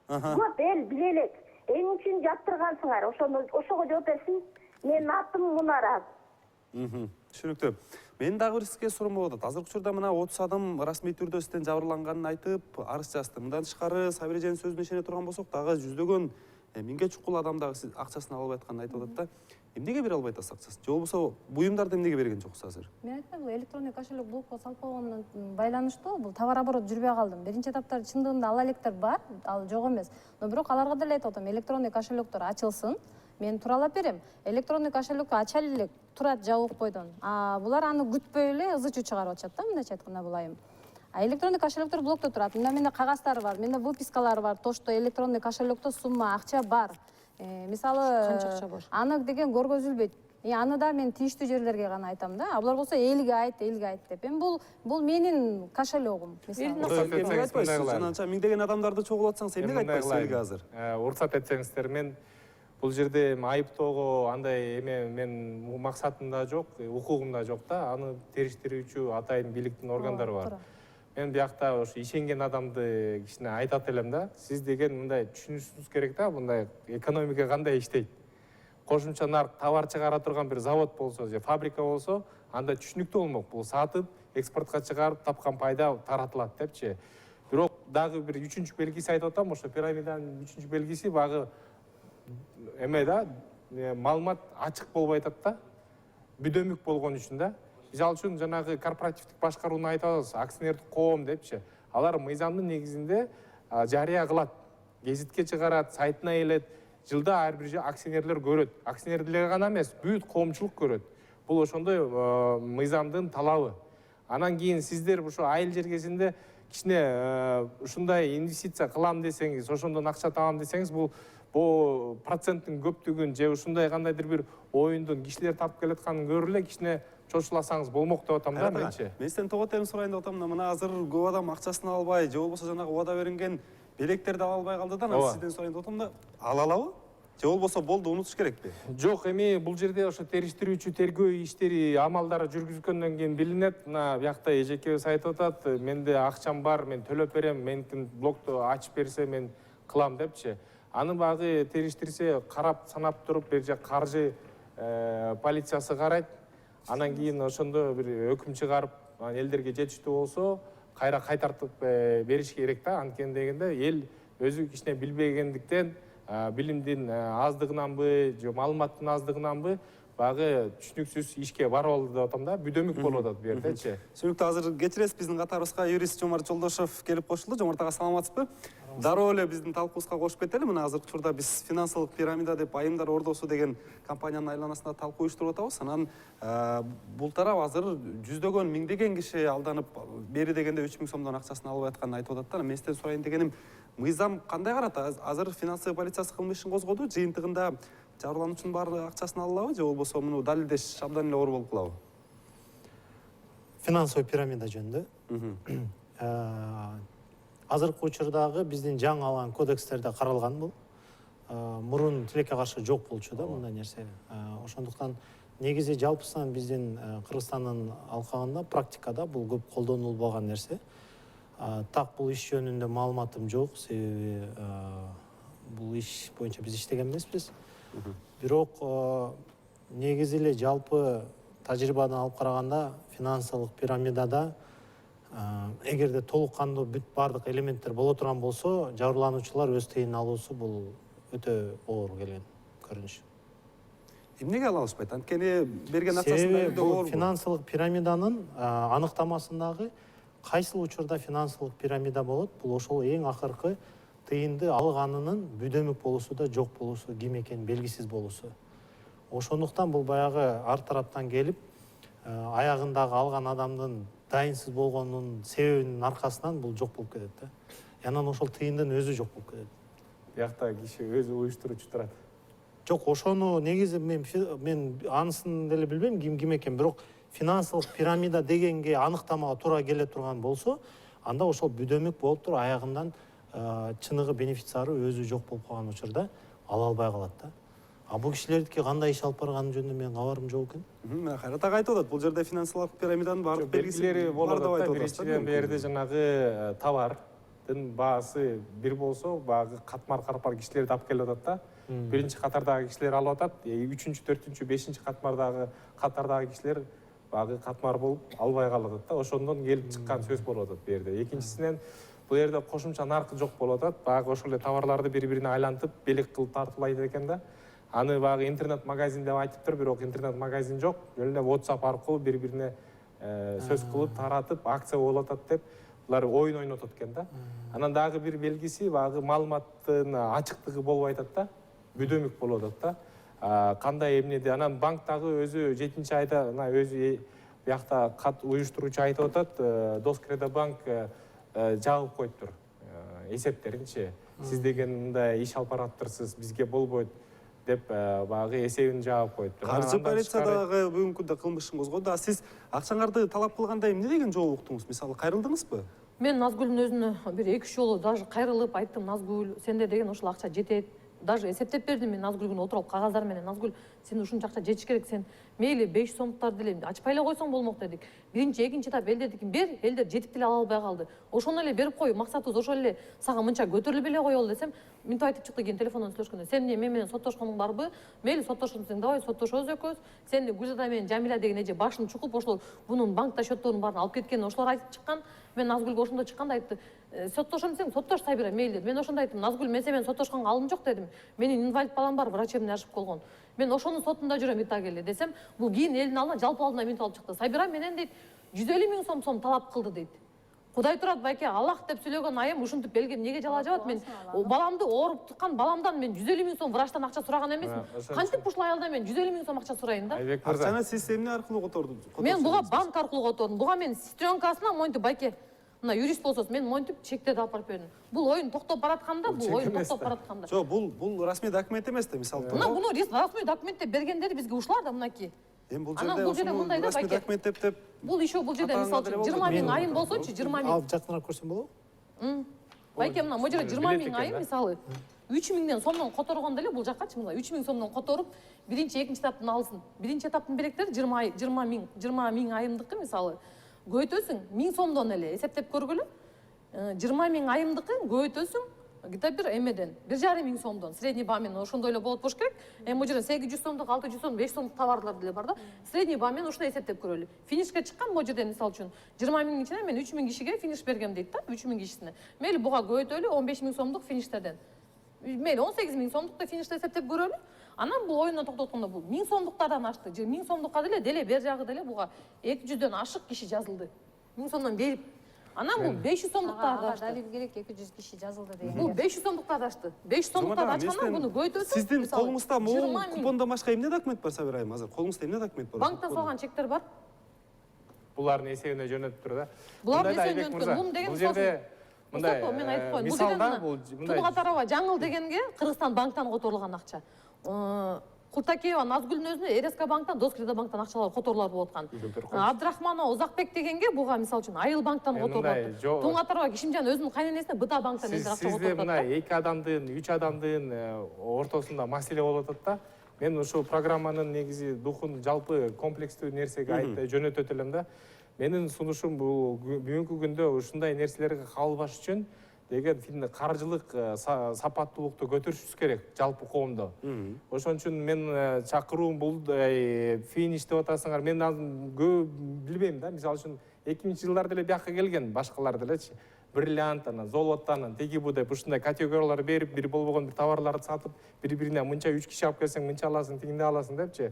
Көп эл биле элек. Эмне үчүн жаптыргансыңар? Ошого жооп берсин. Менин атым Мунара. Түшүнүктүү. Менин дагы бир сизге суроом болуп атат. Азыркы учурда мына 30 адам расмий түрдө сизден жабырланганын айтып, арыз жазды. Мындан тышкары Сабир эженин сөзүнө ишене турган болсок, дагы жүздөгөн миңге чукул адам дагы сиз акчасын албай атканын айтып атат да. Эмнеге бере албай атасыз акчасын? Же болбосо буюмдарды эмнеге берген жоксуз азыр? Мен айтпайм, бул электронный кошелек блокко салып койгондон байланыштуу, бул товар оборот жүрбөй калдым. Биринчи этаптар чындыгында ала электер бар, ал жок эмес. Но бирок аларга деле айтып атам, электронный кошелектор ачылсын. Мен туралап берем. Электронный кошелекти ачалы элек турат жабык бойдон. А булар аны күтпөй эле ызы чуу чыгарып атышат да, мындайча айтканда бул айым. А электронный кошелектор блокто турат. Менде кагаздары бар, менде выпискалары бар. То, что электронный кошелекто сумма акча бар. Мисалы, Канча акча бар? аны деген көргөзүлбөйт. Аны да мен тийиштүү жерлерге гана айтам да. А булар болсо элге айт деп. Бул менин кошелегим, мисалы. Жананча миңдеген адамдарды чогулуп атсаңыз эмнеге айтпайсыз элге азыр? уруксат этсеңиздер, мен бул жерде айыптоого андай мен максатым да жок, укугум да жок да. Аны териштирүүчү атайын бийликтин органдары бар. Мен биякта ошо ишенген адамды кичине айтат элем да. Сиз деген мындай түшүнүшүңүз керек да, мындай экономика кандай иштейт. Кошумча нарк товар чыгара турган бир завод болсо же фабрика болсо, анда түшүнүктүү болмок. Бул сатып, экспортко чыгарып тапкан пайда таратылат депчи. Бирок дагы бир үчүнчү белгиси айтып атам, ошо пирамиданын үчүнчү белгиси багы маалымат ачык болбой атат да. Бүдөмүк болгон үчүн да. Мисалы үчүн жанагы корпоративдик башкарууну айтып атабыз, акционердик коом депчи. Алар мыйзамдын негизинде жарыя кылат, гезитке чыгарат, сайтына элет. Жылда ар бир акционерлер көрөт. Акционерлер гана эмес, бүт коомчулук көрөт. Бул ошондой мыйзамдын талабы. Анан кийин сиздер ушо айыл жергесинде кичине ушундай инвестиция кылам десеңиз, ошондон акча табам десеңиз, бул проценттин көптүгүн же ушундай кандайдыр бир оюндун кишилер тартып келатканын көрүп эле кичине чочуласаңыз болмок деп атам да менчи. Мен сизден тоготем сурайын деп атам да, мына азыр көп адам акчасын албай, же болбосо жанагы убада берилген белектерди ала албай калды да, мен сизден сурайын деп атам да, ала алабы? Же болбосо болду, унутуш керекпи? Жок, эми бул жерде ошо териштирүүчү тергөө иштери, амалдары жүргүзгөндөн кийин билинет. Мына биякта эжекебиз айтып атат, менде акчам бар, мен төлөп берем, меникин блокту ачып берсе мен кылам депчи. Аны багы териштирсе, карап санап туруп, бир жак каржы полициясы карайт. Анан кийин ошондо бир өкүм чыгарып, элдерге жетиштүү болсо, кайра кайтартып бериш керек да. Анткени дегенде эл өзү кичине билбегендиктен, билимдин аздыгынанбы, же маалыматтын аздыгынанбы, багы түшүнүксүз ишке барып алды деп атам да, бүдөмүк болуп атат бу жердечи. Түшүнүктүү, азыр кечиресиз, биздин катарыбызга юрист Жомарт Жолдошов келип кошулду. Жомарт ага, саламатсызбы? Дароо эле биздин талкуубузга кошуп кетели. Мына азыркы учурда биз финансылык пирамида деп Айымдар Ордосу деген компаниянын айланасында талкуу уюштуруп атабыз. Анан бул тарап азыр жүздөгөн, миңдеген киши алданып, бери дегенде 3 000 сомдон акчасын албай атканын айтып атат да. Мен сизден сурайын дегеним, мыйзам кандай карат? Азыр финансовый полициясы кылмыш ишин козгоду, жыйынтыгында жабырлануучунун баары акчасын ала алабы, же болбосо муну далилдеш абдан эле оор болуп калабы? Финансовый пирамида жөнүндө азыркы учурдагы биздин жаңы алган кодекстерде каралган бул. мурун тилекке каршы жок болчу да мындай нерсе. Ошондуктан негизи жалпысынан биздин Кыргызстандын алкагында практикада бул көп колдонулбаган нерсе. Так бул иш жөнүндө маалыматым жок, себеби бул иш боюнча биз иштеген эмеспиз. Бирок негизи эле жалпы тажрыйбадан алып караганда финансылык пирамидада эгерде толук кандуу бүт баардык элементтер боло турган болсо, жабырлануучулар өз тегин алуусу бул өтө оор келген көрүнүш. Эмнеге ала алышпайт? Анткени берген Себеби акчасында бул финансылык пирамиданын аныктамасындагы кайсыл учурда финансылык пирамида болот, бул ошол эң акыркы тыйынды алганынын бүдөмүк болуусу да жок болуусу, ким экени белгисиз болуусу. Ошондуктан бул баягы ар тараптан келип, аягындагы алган адамдын дайынсыз болгонунун себебинин аркасынан бул жок болуп кетет да. Анан ошол тыйындын өзү жок болуп кетет. Биякта киши өзү уюштуруучу турат. Жок, ошону негизи мен анысын деле билбейм ким экен, бирок финансылык пирамида дегенге аныктамага туура келе турган болсо, анда ошол бүдөмүк болуп туруп аягынан чыныгы бенефициары өзү жок болуп калган учурда ала албай калат да. А бул кишилердики кандай иш алып барганы жөнүндө менин кабарым жок экен. Кайрат ага айтып атат, бул жерде финансылык пирамиданын баардык Белгилери болот да, атат. биринчиден берде жанагы товардын баасы бир болсо, баягы катмар кишилерди алып келип атат да. Биринчи катардагы кишилер алып атат, үчүнчү, төртүнчү, бешинчи катардагы кишилер баягы катмар болуп албай калып атат да. Ошондон келип чыккан сөз болуп атат бу жерде. Экинчисинен бул жерде кошумча наркы жок болуп атат. Баягы ошол эле товарларды бири-бирине айлантып, белек кылып тартуулайт экен да. Аны баягы интернет-магазин деп айтыптыр, бирок интернет-магазин жок. Эле WhatsApp аркылуу бири-бирине сөз кылып, таратып, акция болуп атат деп булар оюн ойнотот экен да. Анан дагы бир белгиси баягы маалыматтын ачыктыгы болбой атат да. Бүдөмүк болуп атат да. Кандай эмнеде анан банктагы өзү 7-айда өзү биякта кат уюштуруучу айтып атат, Доскредобанк жабып коюптур эсептеринчи. Сиз деген мындай иш алып бараптырсыз, бизге болбойт деп баягы эсебин жаап коюптур. Каржы полициядагы бүгүнкү күндө кылмышын козгоду. А сиз акчаңарды талап кылганда эмне деген жооп уктуңуз? Мисалы, кайрылдыңызбы? Мен Назгүлдүн өзүнө бир 2-3 жолу даже кайрылып айттым: Назгүл, сенде деген ушул акча жетет. Даже эсептеп бердим мен Назгүлгө отуруп кагаздар менен: Назгүл, сен ушунча акча жетиш керек, сен мейли 500 сомдуктарды деле ачпай эле койсоң болмок дедик. Биринчи, экинчи этап элдердикин бер, элдер жетип деле ала албай калды. Ошону эле берип кой, максатыбыз ошол эле, сага мынча көтөрүлүп эле коелу десем, мынтип айтып чыкты экен телефондон сүйлөшкөндө: сен эмне, мен менен соттошкоңуң барбы? Мейли соттошсоң давай соттошобуз экөөбүз. Сен Гүлзада менен Жамиля деген эже башын чукуп ошол бунун банкта счетторун баарын алып кеткенин ошолор айтып чыккан. Мен Назгүлгө ошондо чыкканда айтты: соттошом десең соттош Сабира, мейли деди. Мен ошондо айттым: Назгүл, мен сен менен соттошконго алым жок дедим. Менин инвалид балам бар, врачебный ашып болгон. Мен ошонун сотунда жүрөм Итагелде десем, бул кийин элдин алдына жалпы алдына мынтип алып чыкты: Сабира менен дейт 150 000 сом талап кылды дейт. Кудай турат байке, Аллах деп сүйлөгөн айым ушинтип белге эмнеге жала жабат? Мен баламды ооруп чыккан баламдан мен 150 000 сом врачтан акча сураган эмесмин. Кантип ушул аялдан мен 150 000 сом акча сурайын да? Акчаны сиз эмне аркылуу котордуңуз? Мен буга банк аркылуу котордум. Буга мен сестренкасына монтип байке, мына юрист болсоңуз, мен монтип чектерди алып барып бердим. Бул оюн токтоп баратканда, бул оюн токтоп баратканда. Жок, бул расмий документ эмес да, мисалы. Мына буну расмий документ деп бергендери бизге ушулар да мынакей. Эми бул Анан бул жерде мындай да расмий байке. документ деп Бул ишо бул жерде мисалы 20 000 айым болсочу, 20 000. Алып жакыныраак көрсөм болобу? Байке, мына могу жерде 20 000 айым мисалы 3000 сомдон которгондо эле бул жаккачы мына 3000 сомдон которуп, биринчи, экинчи этаптын алсын. Биринчи этаптын беректери 20 000 айымдыкы мисалы көйтөсүң 1000 сомдон эле эсептеп көргүлө. 20 000 айымдыкы көйтөсүң где-то бир эмеден 1,5 сомдон средний баамен ошондой эле болот болуш керек. Эми могу жерде 800 сомдук, 600 сом, 500 сомдук товарлар деле бар да. Средний баамен ушуну эсептеп көрөлү. Финишке чыккан могу жерде мисалы үчүн 20 000 ичинен мен 3000 кишиге финиш бергем дейт да, 3000 кишисине. Мейли буга көйтөлү 15 000 сомдук фиништерден. Мейли 18 000 сомдукту финиште эсептеп көрөлү. Анан бул оюнду токтоткондо бул 1000 сомдуктардан ашты. 1000 сомдукка деле бер жагы деле буга 200дөн ашык киши жазылды. 1000 сомдон берип. Анан бул 500 сомдуктарды ашты. Далил керек 200 киши жазылды деген. Бул 500 сомдуктарды ашты. 500 сомдуктарды ачкандан буну көйтөсүң. Сиздин колуңузда могул купондон башка эмне документ бар, Сабира айым? Азыр колуңузда эмне документ бар? Банктан салган чектер бар. Булардын эсебине жөнөтүп тур да. Булардын эсебине жөнөткөн. Мун деген мындай мен айтып коеюн. Бул жерде Тунук Атарова жаңыл дегенге Кыргызстан банктан которулган акча. Култакеева Назгүлдүн өзүнө РСК банктан, Доскредобанктан акчалар которулар болуп аткан. Абдрахманова Узакбек дегенге буга мисалы үчүн Айыл банктан которулат. Туңатарова Кишимжан өзүнүн кайненесине БДА банктан акча которулат. Сизде мына 2 адамдын, 3 адамдын ортосунда маселе болуп атат да. Мен ушул программанын негизи духун жалпы комплекстүү нерсеге айтып жөнөтөт элем да. Менин сунушум бул бүгүнкү күндө ушундай нерселерге кабылбаш үчүн деген каржылык сапаттуулукту көтөрүшүбүз керек жалпы коомдо. Ошон үчүн мен чакыруум бул финиш деп атасыңар. Мен көп билбейм да. Мисалы үчүн 2000-жылдарда эле бияка келген башкалар делечи. Бриллиант, золотан, теги бу деп ушундай категориялар берип, бир болбогон бир товарларды сатып, бири-бирине мынча 3 киши алып келсең мынча аласың, тигинде аласың депчи.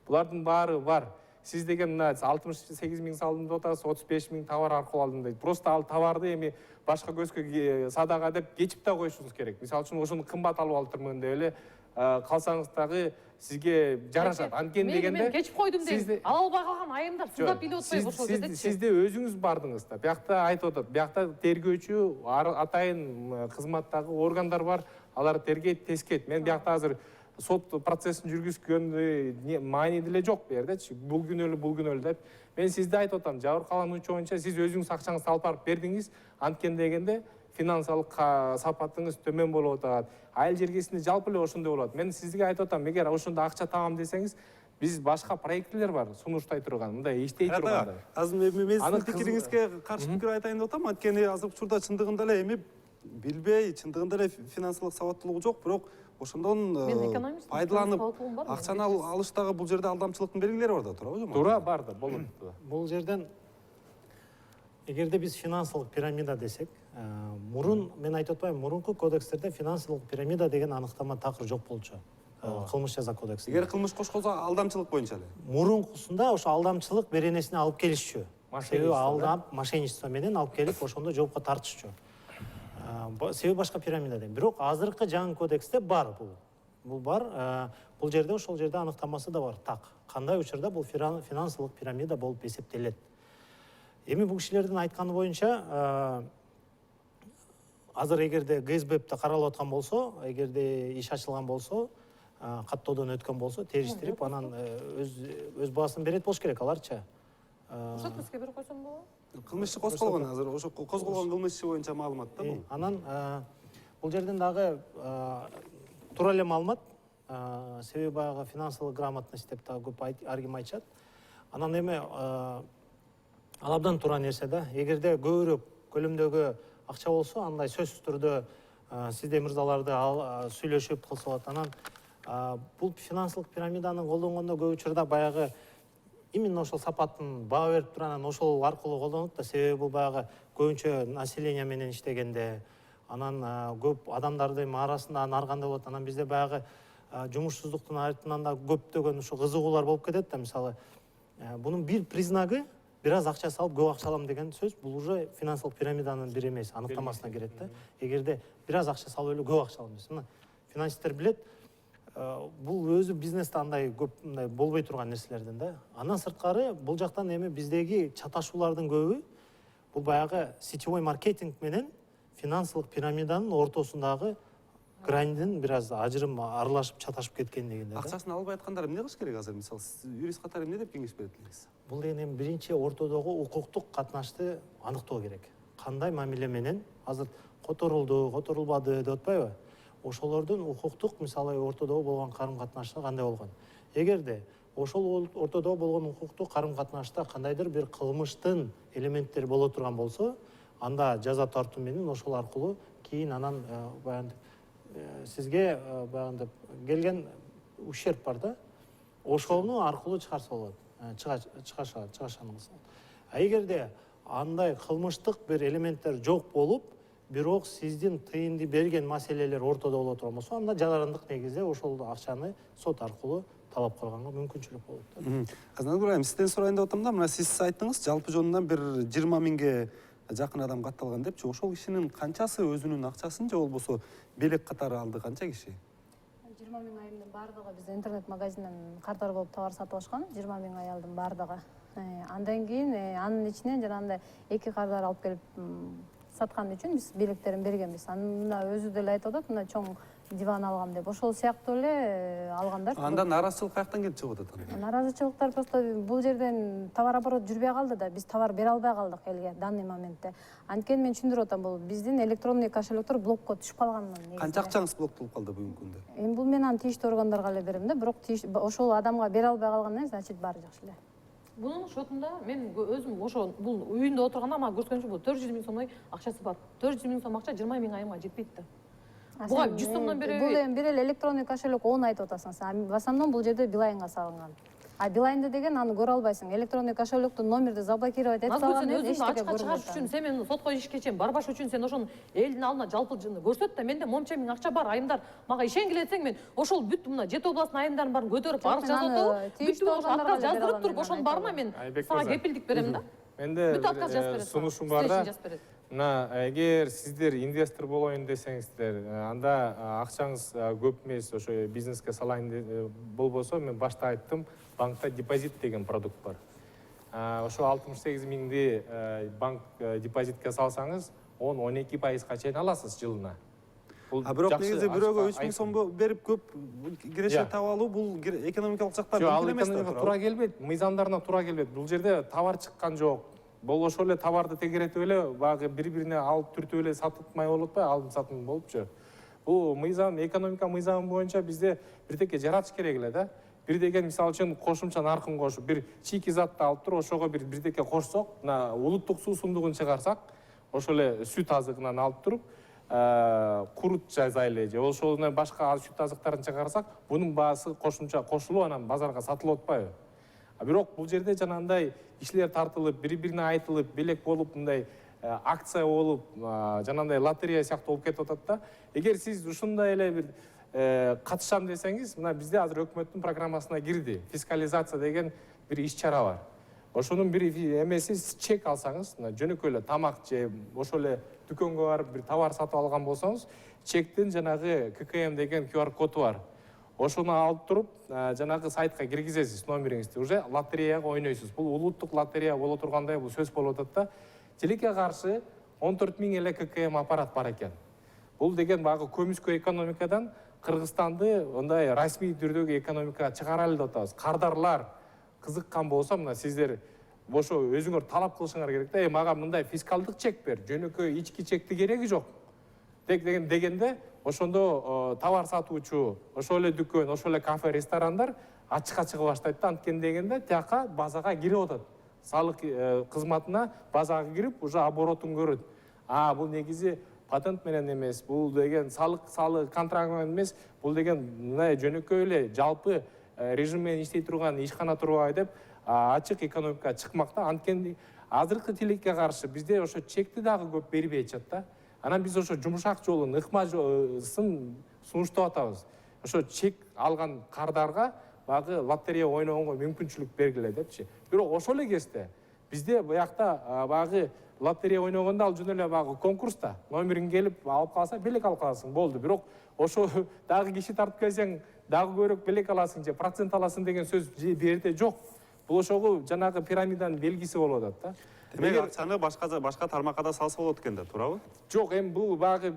Булардын баары бар. Сиз деген мына 68 миң салдым деп атасыз, 35 миң товар аркылуу алдым дейт. Просто ал товарды эми башка көзгө садага деп кечип да коюшуңуз керек. Мисалы үчүн ошону кымбат алып алыптырмын деп эле калсаңыз дагы сизге жарашат. Анткени дегенде мен кечип койдум дейм. Ала албай калган айымдар сыздап билип атпайбы ошол кездечи? Сизде өзүңүз бардыңыз да. Биякта айтып атат. Биякта тергөөчү, атайын кызматтагы органдар бар. Алар тергейт, тескейт. Мен биякта азыр сот процессин жүргүзгөн маани деле жок бу жердечи. Бул күнөлүү деп. Мен сизде айтып атам, жабыркалануучу боюнча сиз өзүңүз акчаңызды алып барып бердиңиз. Анткени дегенде финансылык сапатыңыз төмөн болуп атат. Айыл жергесинде жалпы эле ошондой болот. Мен сизге айтып атам, эгер ошондо акча табам десеңиз, биз башка проекттер бар, сунуштай турган, мындай иштей турган. Азыр мен сиздин пикириңизге каршы пикир айтайын деп атам. Анткени азыркы учурда чындыгында эле эми билбей, чындыгында эле финансылык сабаттуулугу жок, бирок ошондон пайдаланып акчаны алыштагы бул жерде алдамчылыктын белгилери бар да, туурабы? Туура, бар да, болот. Бул жерден эгерде биз финансылык пирамида десек, мурун мен айтып атпаймынбы, мурунку кодекстерде финансылык пирамида деген аныктама такыр жок болчу. Кылмыш жаза кодексинде. Эгер кылмыш кошконсо алдамчылык боюнча эле. Мурункусунда ошо алдамчылык беренесине алып келишчү. Себеби алдап, мошенничество менен алып келип ошондо жоопко тартышчу. Себеби башка пирамида дейм. Бирок азыркы жаңы кодексте бар бул. Бул бар. Бул жерде ошол жерде аныктамасы да бар. Так, кандай учурда бул финансылык пирамида болуп эсептелет. Эми бул кишилердин айтканы боюнча, азыр эгерде ГСБПте каралып аткан болсо, эгерде иш ачылган болсо, каттоодон өткөн болсо, териштирип, анан өз баасын берет болуш керек аларчы. Ошо бизге берип койсоң болобу? Кылмыш козголгон азыр, ошо козголгон кылмыш боюнча маалымат да бул. Анан бул жерден дагы туура эле маалымат, себеби баягы финансылык грамотность деп дагы көп ар ким айтышат. Анан эми ал абдан туура нерсе да. Эгерде көбүрөөк көлөмдөгү акча болсо, андай сөзсүз түрдө сизде мырзаларды сүйлөшүп кылса болот. Анан бул финансылык пирамиданы колдонгондо көп учурда баягы именно ошол сапаттын баа берип туруп, анан ошол аркылуу колдонот да. Себеби бул баягы көбүнчө население менен иштегенде, анан көп адамдардын арасында ар кандай болот. Анан бизде баягы жумушсуздуктун артынан да көптөгөн ушу кызыгуулар болуп кетет да. Мисалы, бунун бир признагы бир аз акча салып көп акча алам деген сөз, бул уже финансылык пирамиданын бир эмес, аныктамасына кирет да. Эгерде бир аз акча салып эле көп акча алам десе, мына финансисттер билет, бул өзү бизнесте андай көп мындай болбой турган нерселерден да. Андан сырткары бул жактан эми биздеги чаташуулардын көбү бул баягы сетевой маркетинг менен финансылык пирамиданын ортосундагы граньдин бир аз ажырым аралашып чаташып кеткен дегенде. Акчасын албай аткандар эмне кылыш керек азыр? Мисалы, юрист катары эмне деп кеңеш берет элеңиз? Бул деген эми биринчи ортодогу укуктук катнашты аныктоо керек. Кандай мамиле менен азыр которулду, которулбады деп атпайбы? Ошолордун укуктук, мисалы, ортодогу болгон карым-катнашта кандай болгон? Эгерде ошол ортодогу болгон укуктук карым-катнашта кандайдыр бир кылмыштын элементтери боло турган болсо, анда жаза тартуу менен ошол аркылуу кийин анан баягы сизге баягы келген ущерб бар да. Ошону аркылуу чыгарса болот. Чыгашаныңыз. Эгерде андай кылмыштык бир элементтер жок болуп, бирок сиздин тыйынды берген маселелер ортодо боло турган болсо, анда жарандык негизде ошол акчаны сот аркылуу талап кылганга мүмкүнчүлүк болот да. Азыр Ибрайым, сизден сурайын деп атам да, мына сиз айттыңыз, жалпы жонунан бир 20 миңге жакын адам катталган депчи. Ошол кишинин канчасы өзүнүн акчасын же болбосо белек катары алды, канча киши? 20 миң айымдын баардыгы бизде интернет магазинден картар болуп товар сатып алышкан, 20 миң аялдын баардыгы. Андан кийин анын ичинен жанагындай 2 кардар алып келип саткан үчүн биз белектерин бергенбиз. Аны өзү деле айтып атат, мына чоң диван алгам деп ошол сыяктуу эле алгандар. Анда наразычылык каяктан келип чыгып атат анда? Наразычылыктар просто бул жерден товар оборот жүрбөй калды да, биз товар бере албай калдык элге данный моментте. Анткени мен түшүндүрүп атам, бул биздин электронный кошелектер блокко түшүп калган негизинде. Канча акчаңыз блоктолуп калды бүгүнкү күндө? Эми бул мен аны тийиштүү органдарга эле берем да, бирок ошол адамга бере албай калгандан значит баары жакшы эле. Bunun şotunda men özüm oşo bul uyunda oturganda ama görskөнчү бул 400 000 сомдой акчасы бар. 400 000 сом акча 20 000 айымга жетпейт да. Буга 100 сомдон бери бул эми бир эле электронный кошелек, оны айтып атасың сен. В основном бул жерде Билайнга салынган. А Билайнды деген аны көрө албайсың. Электронный кошелектин номерди заблокировать этип алган өзүңдү ачыкка чыгарыш үчүн сен мени сотко ишке чейин барбаш үчүн сен ошону элдин алдына жалпы көрсөт да, менде момча миң акча бар, айымдар мага ишенгиле десең, мен ошол бүт мына Жети областынын айымдарын баарын көтөрүп арыз жазып атып, бүт отказ жаздырып туруп ошону барма, мен сага кепилдик берем да. Менде Бүт отказ жазып берет. сунушум бар да. Мына эгер сиздер инвестор болоюн десеңиздер, анда акчаңыз көп эмес, ошо бизнеске салайын болбосо, мен башта айттым, банкта депозит деген продукт бар. Ошо 68 миңди банк депозитке салсаңыз, 10-12% чейин аласыз жылына. Бирок негизи бирөөгө 3 000 сом берип көп киреше таап алуу бул экономикалык жактан мүмкүн эмес да. Туура келбейт, мыйзамдарына туура келбейт. Бул жерде товар чыккан жок. Болошо эле товарды тегеретип эле багы бири-бирине алып түртүп эле сатылмай болуп атпайбы, алым сатым болупчу. Бул мыйзам, экономика мыйзамы боюнча бизде бирдеке жаратыш керек эле да. Бир деген мисалы үчүн кошумча наркын кошуп, бир чийки затты алып туруп, ошого бирдеке кошсок, мына улуттук суу сундугун чыгарсак, ошол эле сүт азыгынан алып туруп, курут жазайлы же ошол менен башка сүт азыктарын чыгарсак, бунун баасы кошумча кошулуп анан базарга сатылып атпайбы? Бирок бул жерде жанагындай ишлер тартылып, бири-бирине айтылып, белек болуп, мындай акция болуп, жанагындай лотерея сыяктуу болуп кетип атат да. Эгер сиз ушундай эле бир катышам десеңиз, мына бизде азыр өкмөттүн программасына кирди. Фискализация деген бир иш-чара бар. Ошонун бир эмеси чек алсаңыз, мына жөнөкөй эле тамак же ошол эле дүкөнгө барып бир товар сатып алган болсоңуз, чектин жанагы ККМ деген QR коду бар. Ошону алып туруп, жанагы сайтка киргизесиз номериңизди, уже лотереяга ойнойсуз. Бул улуттук лотерея боло тургандай бул сөз болуп атат да. Тилекке каршы 14 000 эле ККМ аппарат бар экен. Бул деген багы көмүскө экономикадан Кыргызстанды мындай расмий түрдөгү экономикага чыгаралы деп атабыз. Кардарлар кызыккан болсо, мына сиздер ошо өзүңөр талап кылышыңар керек да. Мага мындай фискалдык чек бер, жөнөкөй ички чекти кереги жок. Дегенде ошондо товар сатуучу, ошол эле дүкөн, ошол эле кафе, ресторандар ачыкка чыга баштайт да. Анткени дегенде тияка базага кирип атат. Салык кызматына базага кирип, уже оборотун көрөт. Бул негизи патент менен эмес, бул деген салык контракт менен эмес, бул деген мындай жөнөкөй эле жалпы режим менен иштей турган ишкана турбайбы деп ачык экономикага чыкмакта. Анткени азыркы тилекке каршы бизде ошо чекти дагы көп бербей атышат да. Анан биз ошо жумшак жолун, ыкмасын сунуштап атабыз. Ошо чек алган кардарга багы лотерея ойногонго мүмкүнчүлүк бергиле депчи. Бирок ошол эле кезде бизде буякта багы лотерея ойногондо ал жөн эле багы конкурста номериң келип алып калса, белек алып каласың, болду. Бирок ошо дагы киши тартып келсең, дагы көбүрөөк белек аласың же процент аласың деген сөз берде жок. Бул ошого жанагы пирамиданын белгиси болуп атат да. Демек акчаны башка тармакка да салса болот экен да, туурабы? Жок, эми бул багы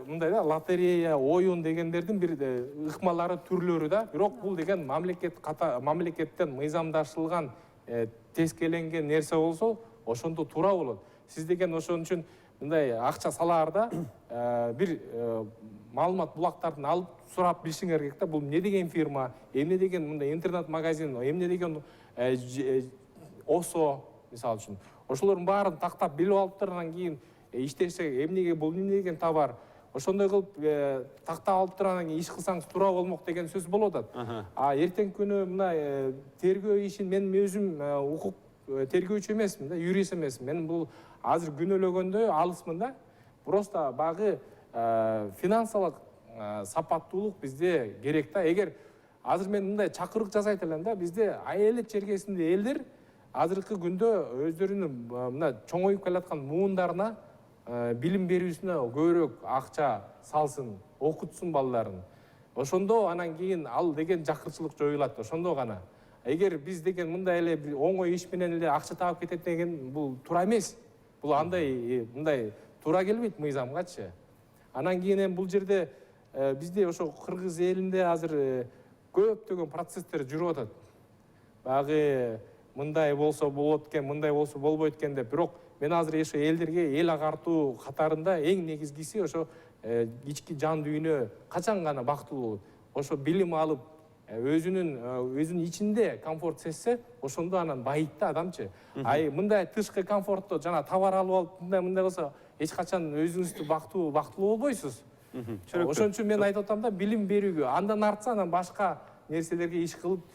мындай да, лотерея, оюн дегендердин бир ыкмалары, түрлөрү да. Бирок бул деген мамлекеттен мыйзамдаштырылган тескеленген нерсе болсо, ошондо туура болот. Сиз деген ошон үчүн мындай акча салаарда бир маалымат булактарын алып сурап билишиңер керек да. Бул эмне деген фирма, эмне деген мындай интернет-магазин, эмне деген ОСО, мисалы үчүн. Ошолордун баарын тактап билип алыптыр, анан кийин иштесе, эмнеге бул эмне деген товар, ошондой кылып тактап алып туруп анан иш кылсаңыз туура болмок деген сөз болуп атат. Эртең күнү мына тергөө ишин мен өзүм укук тергөөчү эмесмин да, юрист эмесмин. Мен бул азыр күнөөлөгөндө алысмын да. Просто багы финансылык сапаттуулук бизде керек да. Эгер азыр мен мындай чакырык жасайт элем да, бизде аялет чергесинде элдер азыркы күндө өздөрүнүн мына чоңоюп келаткан муундарына билим берүүсүнө көбүрөөк акча салсын, окутсун балдарын. Ошондо анан кийин ал деген жакырчылык жоюлат, ошондо гана. Эгер биз деген мындай эле оңой иш менен эле акча таап кетет деген бул туура эмес. Бул андай мындай туура келбейт мыйзамгачы. Анан кийин эми бул жерде бизде ошо кыргыз элинде азыр көптөгөн процесстер жүрүп атат. Багы мындай болсо болот экен, мындай болсо болбойт экен деп. Бирок мен азыр ошо элдерге эл агартуу катарында эң негизгиси ошо ички жан дүйнө качан гана бактылуу болот. Ошо билим алып, өзүнүн ичинде комфорт сезсе, ошондо анан байыйт да адамчы. Ай мындай тышкы комфортто жана товар алып алып мындай болсо эч качан өзүңүздү бактылуу болбойсуз. Ошон үчүн мен айтып атам да, билим берүүгө, андан артса анан башка нерселерге иш кылып,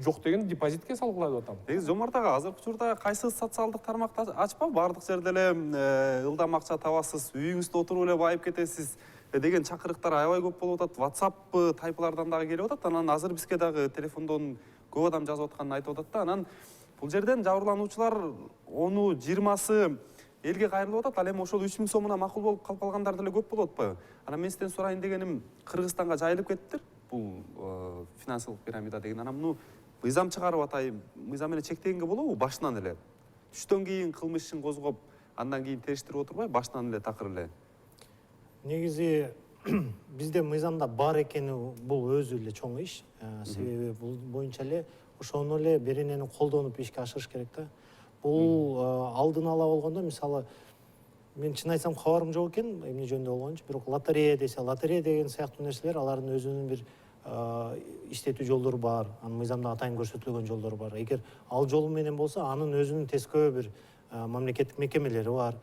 жок деген депозитке салгыла деп атам. Негизи Жомарт ага, азыркы учурда кайсы социалдык тармакты ачпа, баардык жерде эле ылдам акча табасыз, үйүңүздө отуруп эле байып кетесиз деген чакырыктар аябай көп болуп атат. WhatsApp тайпалардан дагы келип атат. Анан азыр бизге дагы телефондон көп адам жазып атканын айтып атат да. Анан бул жерден жабырлануучулар 10-20сы элге кайрылып атат. Ал эми ошол 3000 сомуна макул болуп калып калгандар деле көп болуп атпайбы? Анан мен сизден сурайын дегеним, Кыргызстанга жайылып кеттиптир бул финансылык пирамида деген. Анан муну мыйзам чыгарып атайын, мыйзам менен чектегенге болобу башынан эле? Түштөн кийин кылмыш ишин козгоп, андан кийин териштирип отурбай, башынан эле такыр эле? Негизи бизде мыйзамда бар экени бул өзү эле чоң иш. Себеби бул боюнча эле ошону эле беренени колдонуп ишке ашырыш керек да. Бул алдын ала болгондо, мисалы, мен чын айтсам кабарым жок экен эмне жөнүндө болгончу, бирок лотерея десе, лотерея деген сыяктуу нерселер алардын өзүнүн бир иштетүү жолдору бар, анын мыйзамда атайын көрсөтүлгөн жолдору бар. Эгер ал жолу менен болсо, анын өзүнүн тескөө бир мамлекеттик мекемелери бар.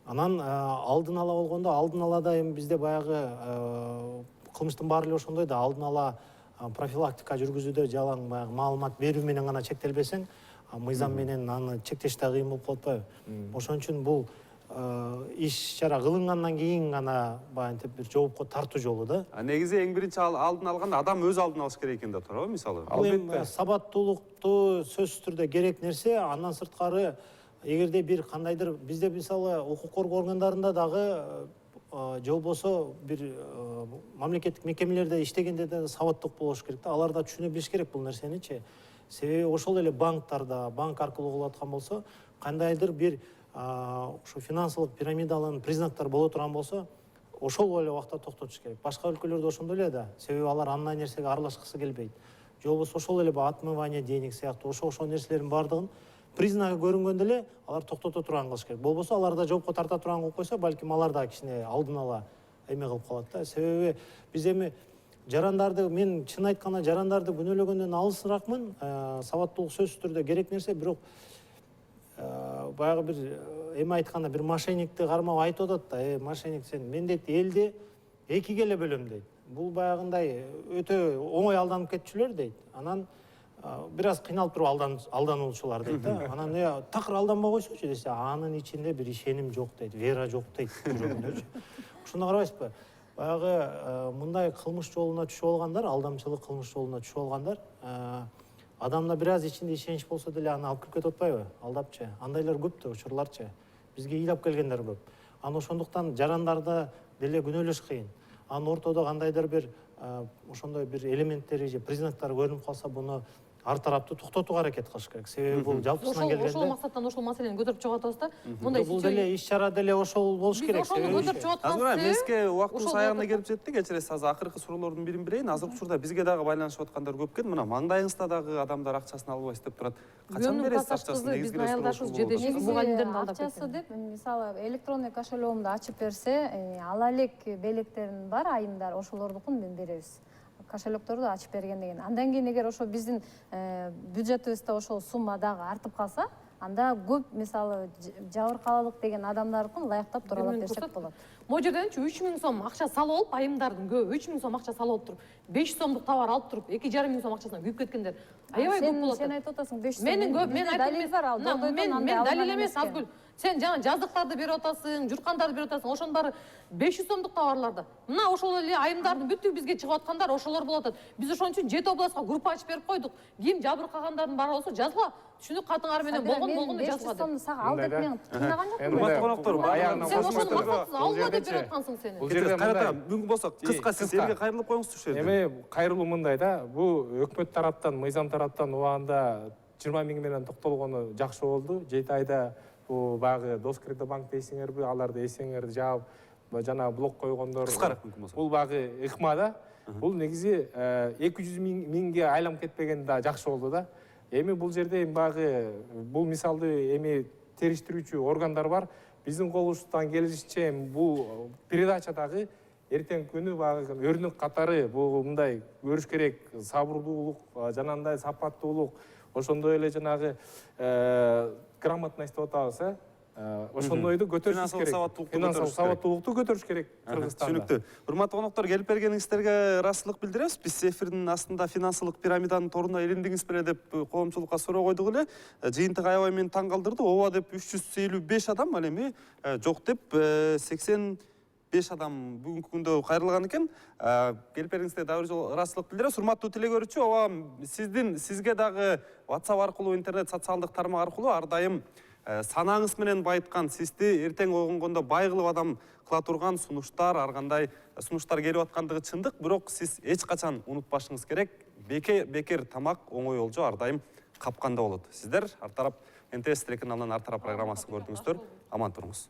Анан алдын ала болгондо, алдын алада эми бизде баягы кылмыштын баары эле ошондой да, алдын ала профилактика жүргүзүүдө жалаң баягы маалымат берүү менен гана чектелбесең, мыйзам менен аны чектеш да кыйын болуп калат атпайбы? Ошон үчүн бул иш чара кылынгандан кийин гана баянтип бир жоопко тартуу жолу да. Негизи эң биринчи алдын алганда адам өз алдын алыш керек экен да, туурабы мисалы? Бул эми сабаттуулукту сөзсүз түрдө керек нерсе. Андан сырткары, эгерде бир кандайдыр бизде мисалы укук коргоо органдарында дагы же болбосо бир мамлекеттик мекемелерде иштегенде да сабаттык болуш керек да. Алар да түшүнө билиш керек бул нерсеничи. Себеби ошол эле банктарда, банк аркылуу кылып аткан болсо, кандайдыр бир ошо финансылык пирамидалын признактар боло турган болсо, ошол эле убакта токтотуш керек. Башка өлкөлөрдө ошондой эле да. Себеби алар андай нерсеге аралашкысы келбейт. Же болбосо ошол эле отмывание денег сыяктуу ошол нерселердин баардыгын признагы көрүнгөндө эле алар токтото турган кылыш керек. Болбосо аларда жоопко тарта турган кылып койсо, балким алар да кичине алдын ала эме кылып калат да. Себеби биз эми жарандарды, мен чын айтканда жарандарды күнөөлөгөндөн алысыракмын. Сабаттуулук сөзсүз түрдө керек нерсе, бирок баягы бир эме айтканда бир мошенникти кармап айтып атат да, мошенник сен, мен дейт элди экиге эле бөлөм дейт. Бул баягындай өтө оңой алданып кетчүлөр дейт. Анан бир аз кыйналып туруп алдануучулар дейт да. Анан такыр алданбай койсочу десе, анын ичинде бир ишеним жок дейт, вера жок дейт жүрөгүндөчү. Ошондо карабайсызбы? Баягы мындай кылмыш жолуна түшүп алгандар, алдамчылык кылмыш жолуна түшүп алгандар, адамда бир аз ичинде ишенич болсо деле аны алып кирип кетип атпайбы? Алдапчы. Андайлар көп да, учурларчы. Бизге ыйлап келгендер көп. Анан ошондуктан жарандарды деле күнөөлөш кыйын. Анын ортодо кандайдыр бир ошондой бир элементтери же признактары көрүнүп калса, буну ар тараптуу токтотууга аракет кылыш керек. Себеби бул жалпысынан келгенде ошол максаттан ошол маселени көтөрүп чыгып атабыз да. Мындай бул деле иш чара деле ошол болуш керек. Ошону көтөрүп чыгып Азыр атканбыз. мезге убактыбыз аягына келип жетти. Кечиресиз, азыр акыркы суроолордун бирин берейин. Азыркы учурда бизге дагы байланышып аткандар көп экен. Мына маңдайыңызда дагы адамдар акчасын албайсыз деп турат. Качан бересиз акчасын? Биздин аялдарыбыз жедешип мугалимдерин алдап акчасы кеткен. деп, мисалы электронный кошелегимди ачып берсе, ала элек белектерим бар, айымдар, ошолордукун мен беребиз. Кошелекторду ачып берген деген. Андан кийин эгер ошо биздин бюджетибизде ошол сумма дагы артып калса, анда көп мисалы жабыркалылык деген адамдардыкын ылайыктап туралап берсек болот. Могу жерденчи 3000 сом акча салып алып, айымдардын көбү 3000 сом акча салып алып туруп, 500 сомдук товар алып туруп, 2,5 сом акчасына күйүп кеткендер аябай көп болот. Сен айтып атасың 500 сом. Менин көп, мен далил бар, ал додойдон андай алган. Мен далил эмес, Азгүл. Сен жана жаздыктарды берип атасың, журкандарды берип атасың, ошонун баары 500 сомдук товарларды. Мына ошол эле айымдардын бүттү бизге чыгып аткандар ошолор болот атат. Биз ошон үчүн 7 областка группа ачып берип койдук. Ким жабыркагандардын баары болсо жазгыла. Түшүнүк катыңар менен болгону жазгыла. 500 сомду сага ал деп мен кыйнаган жокмун. Урматтуу коноктор, Сен ошону максатсыз алла деп берип аткансың сени. Бул жерде кайрадан мүмкүн болсо кыска сиз элге кайрылып коюңузчу ушул жерде. Эми кайрылуу мындай да, бул өкмөт тараптан, мыйзам тараптан убагында 20 миң менен токтолгону жакшы болду. 7 айда бул баягы Доскредо банк дейсиңерби, аларды эсеңерди жаап, жанагы блок койгондор Кыскараак мүмкүн болсо. бул багы ыкмада бул негизи 200 миңге айланып кетпеген да жакшы болду да. Эми бул жерде багы бул мисалды эми териштирүүчү органдар бар. Биздин колубуздан келишинче бул передачадагы эртең күнү багы өрнөк катары бул мындай көрүш керек, сабырдуулук, жанагындай сапаттуулук, ошондой эле жанагы грамотность деп атабыз, ошондойду көтөрүш керек. Финансылык сабаттуулукту көтөрүш керек Кыргызстанда. Түшүнүктүү. Урматтуу коноктор, келип бергениңиздерге ыраазычылык билдиребиз. Биз эфирдин астында финансылык пирамиданын торуна илиндиңиз беле деп коомчулукка суроо койдук эле. Жыйынтык аябай мени таң калтырды. Ооба деп 355 адам, ал эми жок деп 85 адам бүгүнкү күндө кайрылган экен. Келип бергениңизге дагы бир жолу ыраазычылык билдиребиз. Урматтуу теле көрүүчү, ооба сизге дагы WhatsApp аркылуу, интернет социалдык тармак аркылуу ар дайым санаңыз менен байыткан, сизди эртең ойгонгондо бай кылып адам кыла турган сунуштар, ар кандай сунуштар келип аткандыгы чындык, бирок сиз эч качан унутпашыңыз керек. Бекер тамак оңой олжо ар дайым капканда болот. Сиздер ар тарап НТС телеканалынын ар тарап программасын көрдүңүздөр. Аман туруңуз.